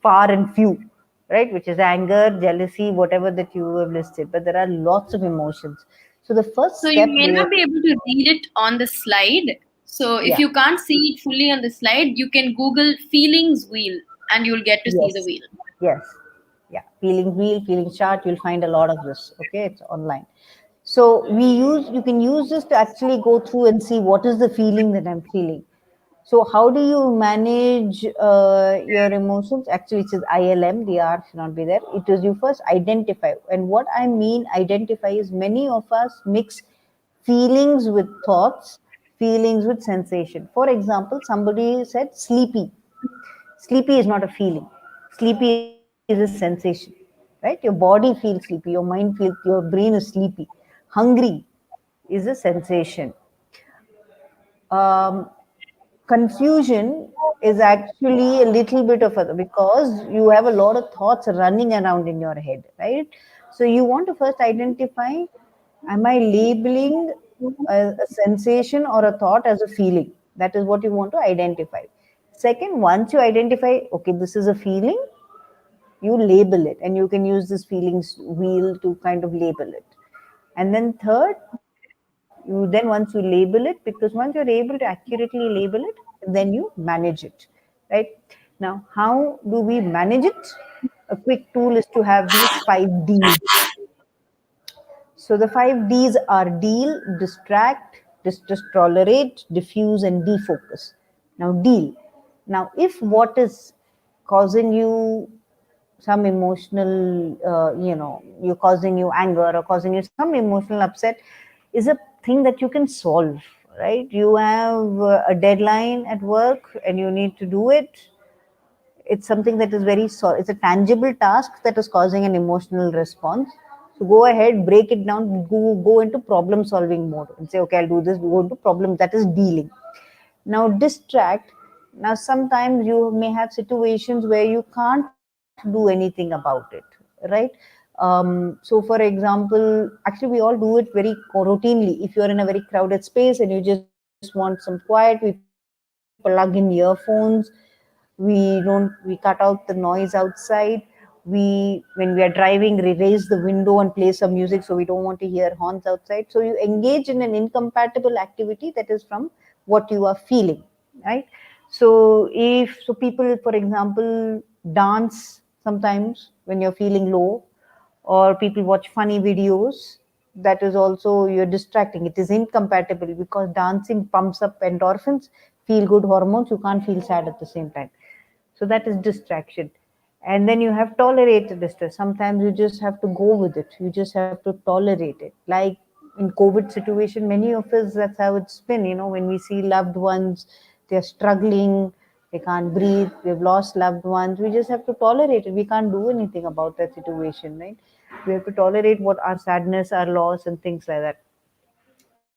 far and few, right? Which is anger, jealousy, whatever that you have listed. But there are lots of emotions. So the first So you step may where, not be able to read it on the slide. So if yeah, you can't see it fully on the slide, you can Google feelings wheel and you'll get to see the yes, wheel. yes, yeah, feeling wheel, feeling chart, you'll find a lot of this. Okay, it's online. So you can use this to actually go through and see what is the feeling that I'm feeling. So how do you manage your emotions? Actually, it is ILM. The R should not be there. It is, you first identify. And what I mean identify is, many of us mix feelings with thoughts, feelings with sensation. For example, somebody said sleepy. Sleepy is not a feeling. Sleepy is a sensation, right? Your body feels sleepy. Your mind feels, your brain is sleepy. Hungry is a sensation. Um, Confusion is actually a little bit of a, because you have a lot of thoughts running around in your head, right? So you want to first identify, am I labeling a sensation or a thought as a feeling? That is what you want to identify. Second, once you identify, okay, this is a feeling, you label it, and you can use this feelings wheel to kind of label it. And then third, you then, once you label it, because once you're able to accurately label it, then you manage it, right? Now, how do we manage it? A quick tool is to have these 5 Ds. So the 5 Ds are deal, distract, just tolerate, diffuse, and defocus. Now, deal. Now, if what is causing you some emotional, you're causing you anger or causing you some emotional upset, is a thing that you can solve, right? You have a deadline at work and you need to do it. It's something that is it's a tangible task that is causing an emotional response. So go ahead, break it down, go into problem solving mode and say, okay, I'll do this. Go into problem, that is dealing. Now, distract Now, sometimes you may have situations where you can't do anything about it, right? So, for example, actually, we all do it very routinely. If you're in a very crowded space and you just want some quiet, we plug in earphones. We cut out the noise outside. When we are driving, we raise the window and play some music, so we don't want to hear horns outside. So you engage in an incompatible activity that is from what you are feeling, right? So people, for example, dance sometimes when you're feeling low, or people watch funny videos. That is also, you're distracting. It is incompatible because dancing pumps up endorphins, feel good hormones. You can't feel sad at the same time. So that is distraction. And then you have tolerated distress. Sometimes you just have to go with it. You just have to tolerate it. Like in COVID situation, many of us, that's how it's been. When we see loved ones, they're struggling, they can't breathe, we've lost loved ones. We just have to tolerate it. We can't do anything about that situation, right? We have to tolerate what our sadness, our loss, and things like that.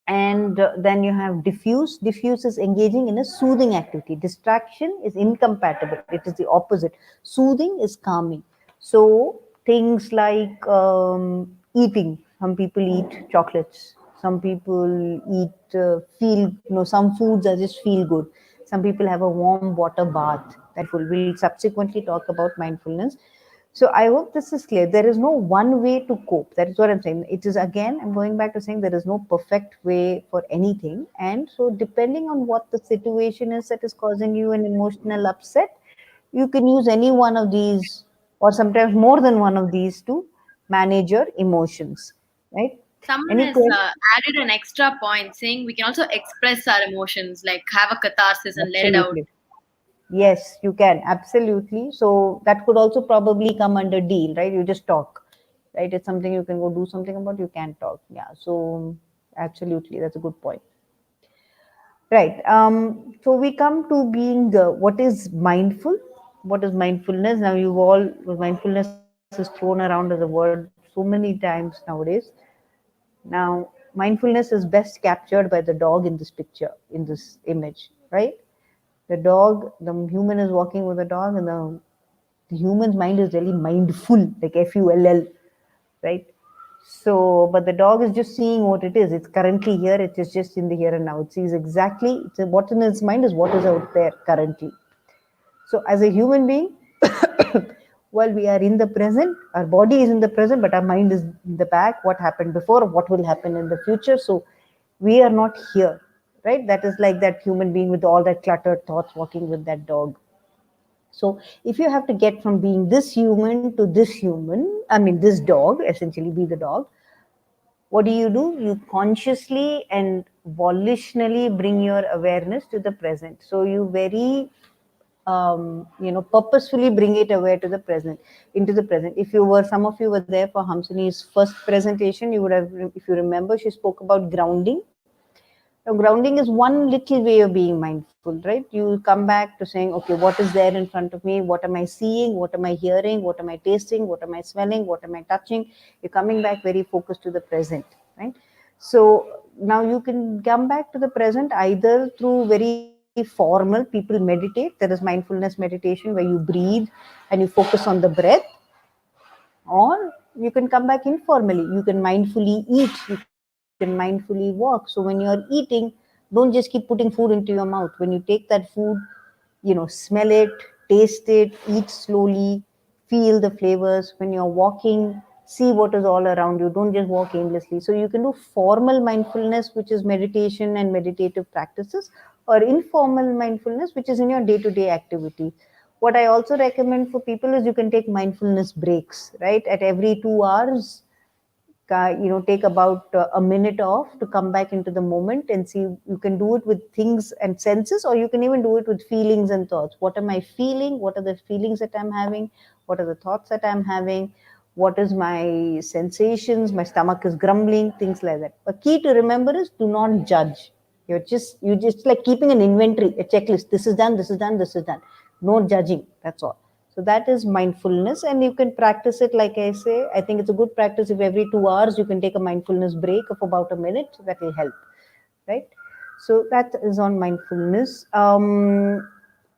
And then you have diffuse is engaging in a soothing activity. Distraction is incompatible, it is the opposite. Soothing is calming. So things like eating. Some people eat chocolates, some people eat feel, some foods are just feel good. Some people have a warm water bath. That we'll subsequently talk about mindfulness. So I hope this is clear. There is no one way to cope. That is what I'm saying. It is, again, I'm going back to saying there is no perfect way for anything. And so depending on what the situation is that is causing you an emotional upset, you can use any one of these, or sometimes more than one of these, to manage your emotions. Right? Someone Any has question? added an extra point saying we can also express our emotions, like have a catharsis and let it out. Absolutely. Yes, you can. Absolutely. So that could also probably come under deal, right? You just talk, right? It's something you can go do something about. You can talk. Yeah. So absolutely, that's a good point. Right. So we come to being what is mindful? What is mindfulness? Now, mindfulness is thrown around as a word so many times nowadays. Now, mindfulness is best captured by the dog in this picture, in this image, right? The human is walking with the dog, and the human's mind is really mindful, like FULL, right? So, but the dog is just seeing what it is. It's currently here. It is just in the here and now. It sees exactly, what's in its mind is what is out there currently. So, as a human being, while we are in the present, our body is in the present, but our mind is in the back. What happened before, what will happen in the future. So, we are not here, right? That is like that human being with all that cluttered thoughts walking with that dog. So if you have to get from being this human to this human, I mean, this dog, essentially be the dog, what do? You consciously and volitionally bring your awareness to the present. So you very, purposefully bring it aware to the present, into the present. Some of you were there for Hamsini's first presentation, you would have, if you remember, she spoke about grounding. Now, grounding is one little way of being mindful, right? You come back to saying, okay, what is there in front of me? What am I seeing? What am I hearing? What am I tasting? What am I smelling? What am I touching? You're coming back very focused to the present, right? So now you can come back to the present either through very formal, people meditate. There is mindfulness meditation where you breathe and you focus on the breath, or you can come back informally. You can mindfully eat, you can mindfully walk. So when you're eating, don't just keep putting food into your mouth. When you take that food, smell it, taste it, eat slowly, feel the flavors. When you're walking, see what is all around you. Don't just walk aimlessly. So you can do formal mindfulness, which is meditation and meditative practices, or informal mindfulness, which is in your day-to-day activity. What I also recommend for people is you can take mindfulness breaks, right? At every 2 hours, take about a minute off to come back into the moment and see. You can do it with things and senses, or you can even do it with feelings and thoughts. What am I feeling? What are the feelings that I'm having? What are the thoughts that I'm having? What is my sensations? My stomach is grumbling, things like that. A key to remember is do not judge. You just like keeping an inventory, a checklist. This is done, this is done, this is done. No judging, that's all. So that is mindfulness, and you can practice it. Like I say, I think it's a good practice if every 2 hours you can take a mindfulness break of about a minute. That will help, right? So that is on mindfulness.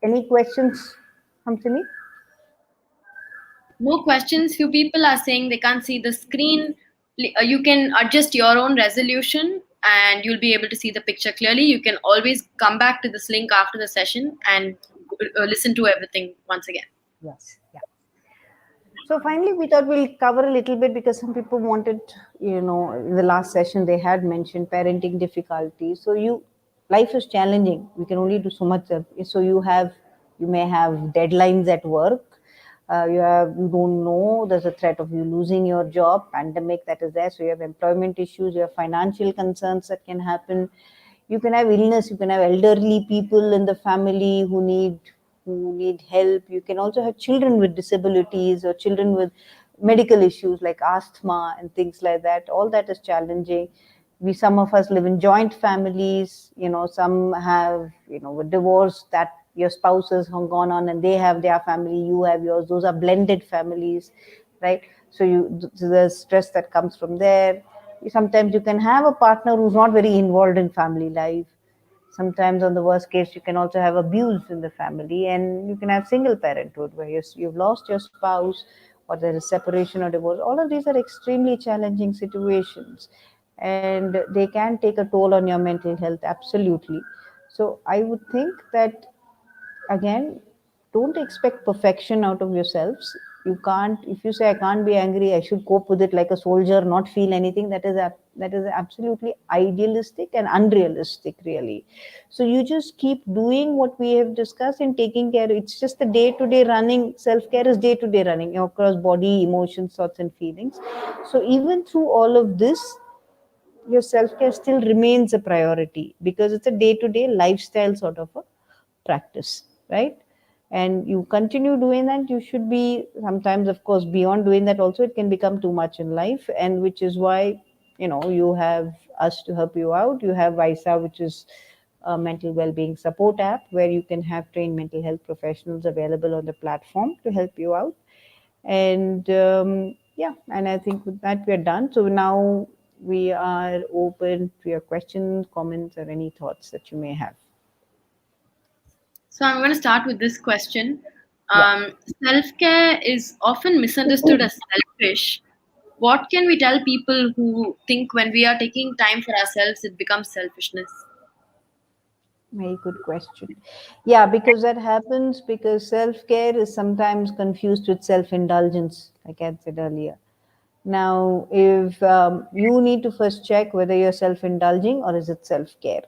Any questions, Hamsini? No questions. Few people are saying they can't see the screen. You can adjust your own resolution and you'll be able to see the picture clearly. You can always come back to this link after the session and listen to everything once again. Yes. Yeah. So finally, we thought we'll cover a little bit because some people wanted, in the last session they had mentioned parenting difficulties. So life is challenging. We can only do so much. So you may have deadlines at work. You don't know. There's a threat of you losing your job. Pandemic that is there. So you have employment issues. You have financial concerns that can happen. You can have illness. You can have elderly people in the family who need help. You can also have children with disabilities or children with medical issues like asthma and things like that. All that is challenging. Some of us live in joint families. Some have with divorce that your spouse has gone on and they have their family, you have yours. Those are blended families, right? So the stress that comes from there. Sometimes you can have a partner who's not very involved in family life. Sometimes on the worst case you can also have abuse in the family, and you can have single parenthood where you've lost your spouse, or there is separation or divorce. All of these are extremely challenging situations, and they can take a toll on your mental health, absolutely. So I would think that, again, don't expect perfection out of yourselves. You can't. If you say I can't be angry, I should cope with it like a soldier, not feel anything, that is absolutely idealistic and unrealistic, really. So you just keep doing what we have discussed and taking care. It's just the day to day running. Self care is day to day running across body, emotions, thoughts and feelings. So even through all of this, your self care still remains a priority because it's a day to day lifestyle sort of a practice, right? And you continue doing that, you should be, sometimes of course beyond doing that also it can become too much in life, and which is why you have us to help you out. You have Wysa, which is a mental well-being support app where you can have trained mental health professionals available on the platform to help you out. And yeah, and I think with that we're done. So now we are open to your questions, comments, or any thoughts that you may have. So I'm going to start with this question. Yeah. Self-care is often misunderstood as selfish. What can we tell people who think when we are taking time for ourselves, it becomes selfishness? Very good question. Yeah, because that happens because self care is sometimes confused with self indulgence, like I said earlier. Now, if you need to first check whether you're self indulging or is it self care.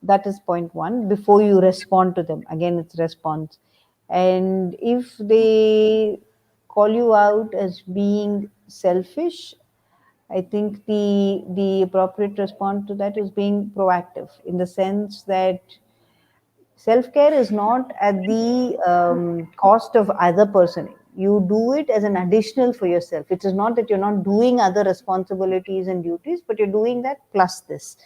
That is point one before you respond to them. Again, it's response. And if they call you out as being selfish, I think the appropriate response to that is being proactive, in the sense that self care is not at the cost of other person. You do it as an additional for yourself. It is not that you're not doing other responsibilities and duties, but you're doing that plus this,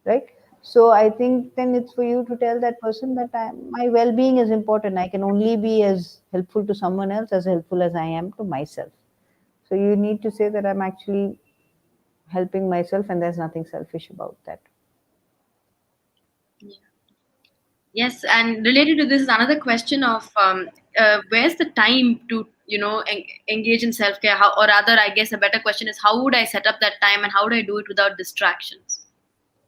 right? So I think then it's for you to tell that person that my well-being is important. I can only be as helpful to someone else as helpful as I am to myself. So you need to say that I'm actually helping myself, and there's nothing selfish about that. Yes, and related to this is another question of where's the time to engage in self care? How, or rather, I guess a better question is how would I set up that time and how do I do it without distractions?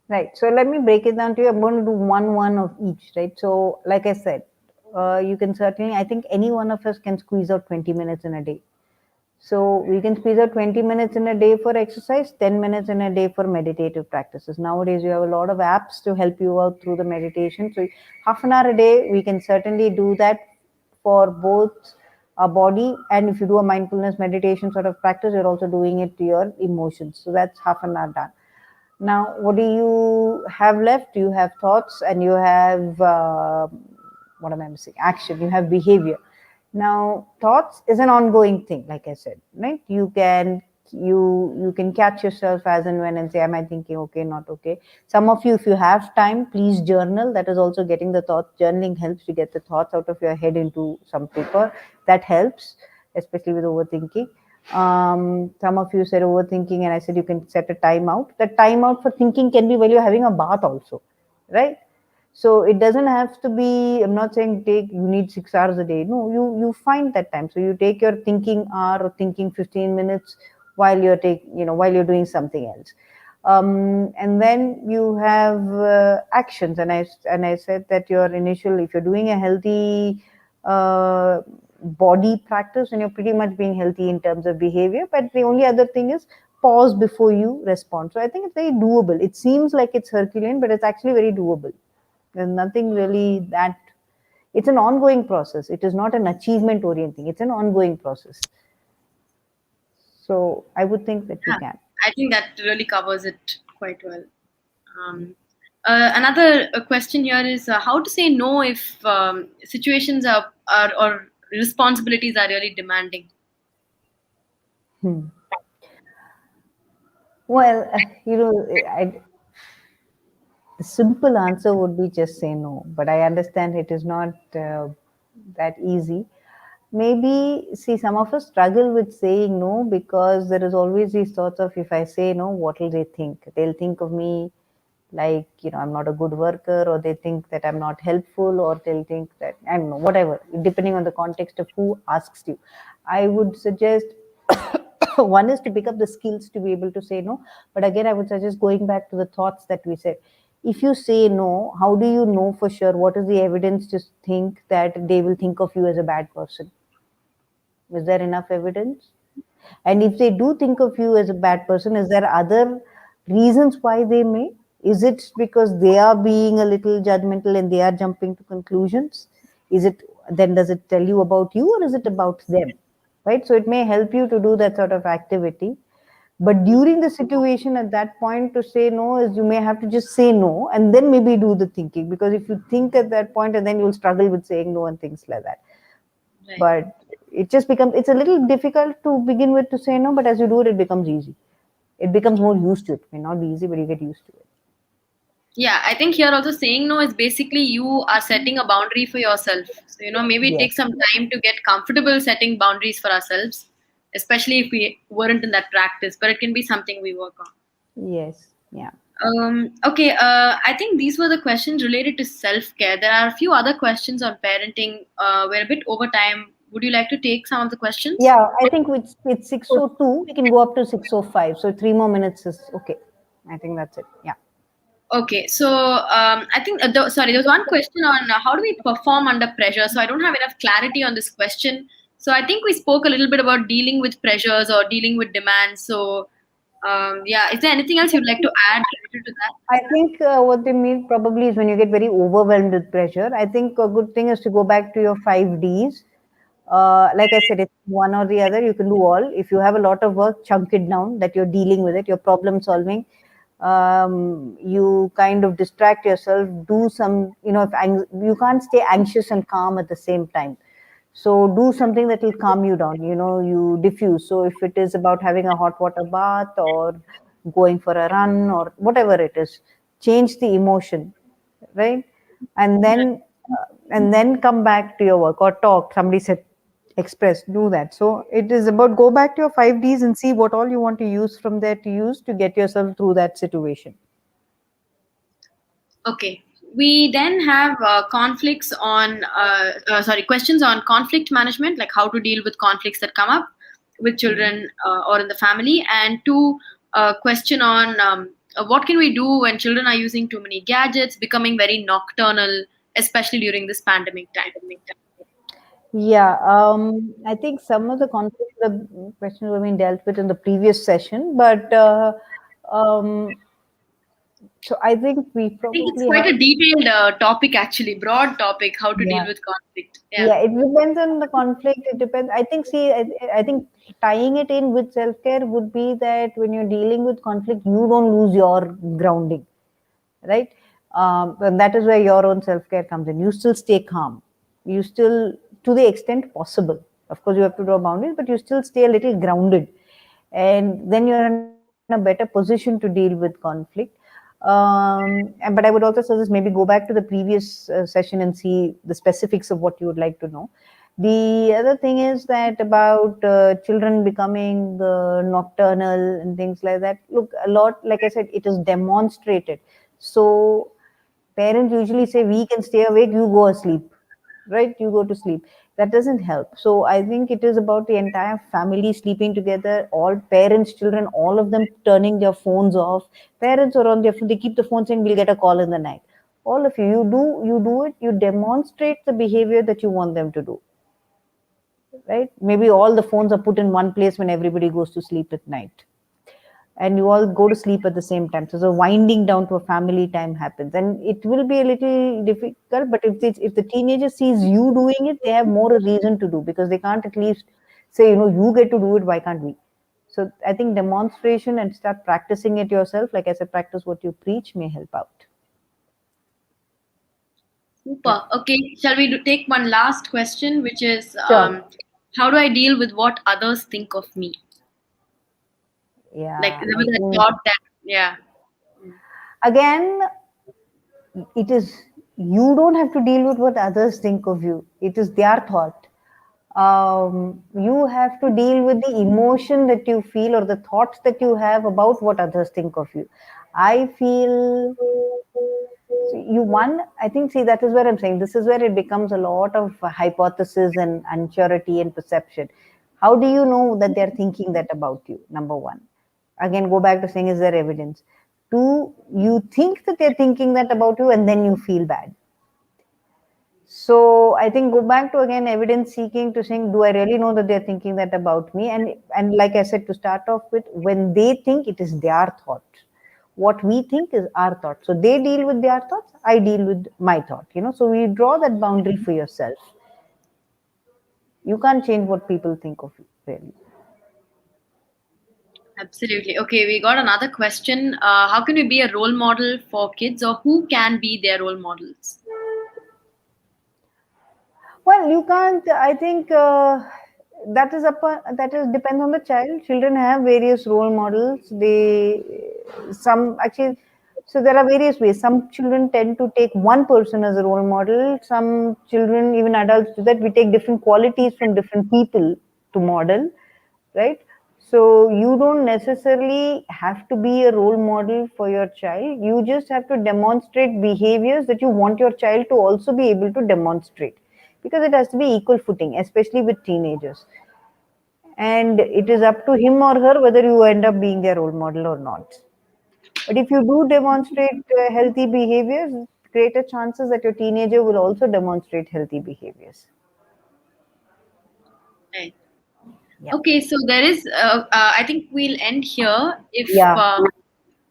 Right. So let me break it down to you. I'm going to do one of each, right? So, like I said, you can certainly, I think any one of us can squeeze out 20 minutes in a day. So we can squeeze out 20 minutes in a day for exercise, 10 minutes in a day for meditative practices. Nowadays, you have a lot of apps to help you out through the meditation. So half an hour a day, we can certainly do that for both our body. And if you do a mindfulness meditation sort of practice, you're also doing it to your emotions. So that's half an hour done. Now, what do you have left? You have thoughts and you have, what am I missing? Action. You have behavior. Now, thoughts is an ongoing thing, like I said, right? You can catch yourself as and when and say, am I thinking okay, not okay? Some of you, if you have time, please journal. That is also getting the thoughts. Journaling helps to get the thoughts out of your head into some paper. That helps, especially with overthinking. Some of you said overthinking, and I said you can set a timeout. The timeout for thinking can be while you're having a bath also, right? So it doesn't have to be, I'm not saying you need 6 hours a day. No, you find that time. So you take your thinking hour or thinking 15 minutes while while you're doing something else. And then you have actions. And I said that if you're doing a healthy body practice, and you're pretty much being healthy in terms of behavior. But the only other thing is pause before you respond. So I think it's very doable. It seems like it's Herculean, but it's actually very doable. There's nothing really that. It's an ongoing process. It is not an achievement oriented thing. It's an ongoing process. So I would think that we can. I think that really covers it quite well. Another question here is how to say no if situations are or responsibilities are really demanding. Well, the simple answer would be just say no. But I understand it is not that easy. Maybe, see, some of us struggle with saying no because there is always these thoughts of, if I say no, what will they think? They'll think of me like, I'm not a good worker, or they think that I'm not helpful, or they'll think that, I don't know, whatever, depending on the context of who asks you. I would suggest one is to pick up the skills to be able to say no. But again, I would suggest going back to the thoughts that we said. If you say no, how do you know for sure? What is the evidence to think that they will think of you as a bad person? Is there enough evidence? And if they do think of you as a bad person, is there other reasons why they may? Is it because they are being a little judgmental and they are jumping to conclusions? Does it tell you about you, or is it about them? Right? So it may help you to do that sort of activity. But during the situation at that point, to say no is, you may have to just say no and then maybe do the thinking. Because if you think at that point, and then you'll struggle with saying no and things like that. Right. But it's a little difficult to begin with to say no, but as you do it, it becomes easy. It becomes more used to it. It may not be easy, but you get used to it. Yeah, I think here also saying no is basically you are setting a boundary for yourself. So, maybe it Yes. takes some time to get comfortable setting boundaries for ourselves, especially if we weren't in that practice, but it can be something we work on. Yes. Yeah. Okay, I think these were the questions related to self-care. There are a few other questions on parenting. We're a bit over time. Would you like to take some of the questions? Yeah, I think it's 6:02. We can go up to 6:05. So 3 more minutes is okay. I think that's it. Yeah. Okay, so I think, sorry, there was one question on how do we perform under pressure. So I don't have enough clarity on this question. So I think we spoke a little bit about dealing with pressures or dealing with demands. So yeah, is there anything else you'd like to add related to that? I think what they mean probably is when you get very overwhelmed with pressure. I think a good thing is to go back to your 5 Ds. Like I said, it's one or the other. You can do all. If you have a lot of work, chunk it down, that you're dealing with it, you're problem solving. You kind of distract yourself, do some, if you can't stay anxious and calm at the same time. So do something that will calm you down, you diffuse. So if it is about having a hot water bath or going for a run or whatever it is, change the emotion, right? And then come back to your work or talk. Somebody said express, do that. So it is about go back to your 5 Ds and see what all you want to use from there to use to get yourself through that situation. Okay. We then have questions on conflict management, like how to deal with conflicts that come up with children or in the family, and two, question on what can we do when children are using too many gadgets, becoming very nocturnal, especially during this pandemic time. Yeah, I think some of the questions were being dealt with in the previous session, but um, so I think we I think it's probably quite have. a detailed topic, actually, broad topic, how to deal Yeah. with conflict. Yeah. Yeah, it depends on the conflict. It depends. I think, see, I think tying it in with self care would be that when you're dealing with conflict, you don't lose your grounding, right? And that is where your own self care comes in. You still stay calm. You still, to the extent possible. Of course, you have to draw boundaries, but you still stay a little grounded. And then you're in a better position to deal with conflict. But I would also suggest maybe go back to the previous session and see the specifics of what you would like to know. The other thing is that about children becoming nocturnal and things like that. Look, a lot, like I said, it is demonstrated. So Parents usually say, we can stay awake, you go asleep, right? You go to sleep. That doesn't help. So I think it is about the entire family sleeping together, all parents, children, all of them turning their phones off. Parents are on their phone, they keep the phone saying, we'll get a call in the night. All of you, you do it, you demonstrate the behavior that you want them to do, right? Maybe all the phones are put in one place when everybody goes to sleep at night, and you all go to sleep at the same time. So the winding down to a family time happens, and it will be a little difficult. But if the teenager sees you doing it, they have more a reason to do, because they can't at least say, you get to do it. Why can't we? So I think demonstration and start practicing it yourself. Like I said, practice what you preach may help out. Yeah, Super. Okay, shall we take one last question, which is sure. how do I deal with what others think of me? Like Yeah, there I was a think thought that, yeah. again, it is, you don't have to deal with what others think of you. It is their thought. You have to deal with the emotion that you feel, or the thoughts that you have about what others think of you. I feel, so you one, I think, see, that is where I'm saying, this is where it becomes a lot of hypothesis and uncertainty and perception. How do you know that they're thinking that about you? Number one. Again, go back to saying, is there evidence? Two, you think that they're thinking that about you, and then you feel bad. So I think, go back to again evidence seeking, to saying, do I really know that they're thinking that about me? And like I said, to start off with, when they think, it is their thought. What we think is our thought. So they deal with their thoughts, I deal with my thought. So we draw that boundary for yourself. You can't change what people think of you, really. Absolutely. Okay, we got another question. How can we be a role model for kids, or who can be their role models? Well, you can't. I think that is depends on the child. Children have various role models. Some actually, so there are various ways. Some children tend to take one person as a role model. Some children, even adults, do that. We take different qualities from different people to model, right? So you don't necessarily have to be a role model for your child. You just have to demonstrate behaviors that you want your child to also be able to demonstrate, because it has to be equal footing, especially with teenagers. And it is up to him or her whether you end up being their role model or not. But if you do demonstrate healthy behaviors, greater chances that your teenager will also demonstrate healthy behaviors. Right. Yeah. Okay, so there is. I think we'll end here. If Yeah.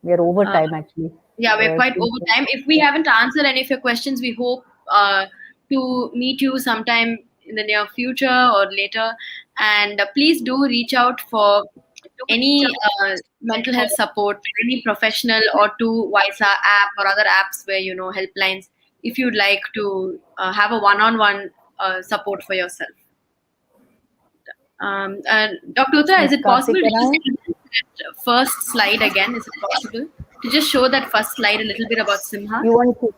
We are over uh, time, actually. yeah, we're quite over time. If we Yeah. haven't answered any of your questions, we hope to meet you sometime in the near future or later. And please do reach out for any mental health support, any professional, or to Wysa app or other apps where helplines. If you'd like to have a one-on-one support for yourself. Dr. Uttara, is Is it possible Karthik to just around? present that first slide again? Is it possible to just show that first slide a little bit about Simha? You want to?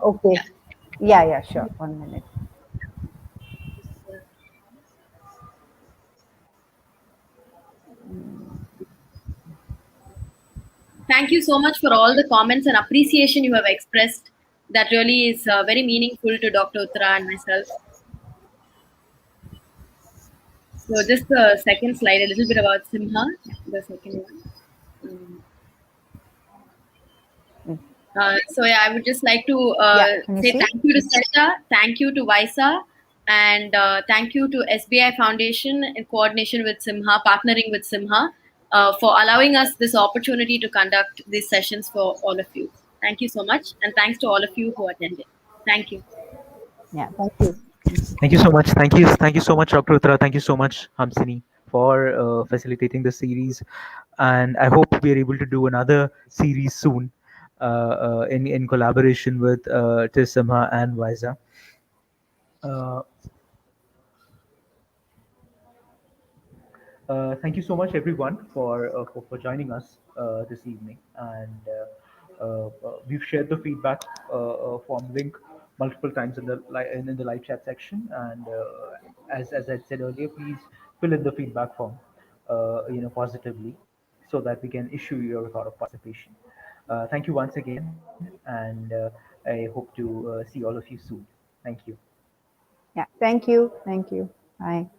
Okay. Yeah. Yeah, yeah, sure. 1 minute. Thank you so much for all the comments and appreciation you have expressed. That really is very meaningful to Dr. Uttara and myself. So, just the second slide, a little bit about Simha, the second one. Um, Mm. so yeah, I would just like to Yeah, can you say see? thank you to CENTA, thank you to Wysa, and thank you to SBI Foundation in coordination with Simha, partnering with Simha, for allowing us this opportunity to conduct these sessions for all of you. Thank you so much, and thanks to all of you who attended. Thank you. Yeah, thank you. Thank you so much. Thank you so much, Dr. Uttara. Thank you so much, Hamsini, for facilitating the series. And I hope we are able to do another series soon in collaboration with TISS-SIMHA and Wysa. Uh, Thank you so much, everyone, for joining us this evening. And we've shared the feedback form link multiple times in the live chat section. And as I said earlier, please fill in the feedback form, positively, so that we can issue your record of participation. Thank you once again, and I hope to see all of you soon. Thank you. Yeah, thank you. Thank you. Bye.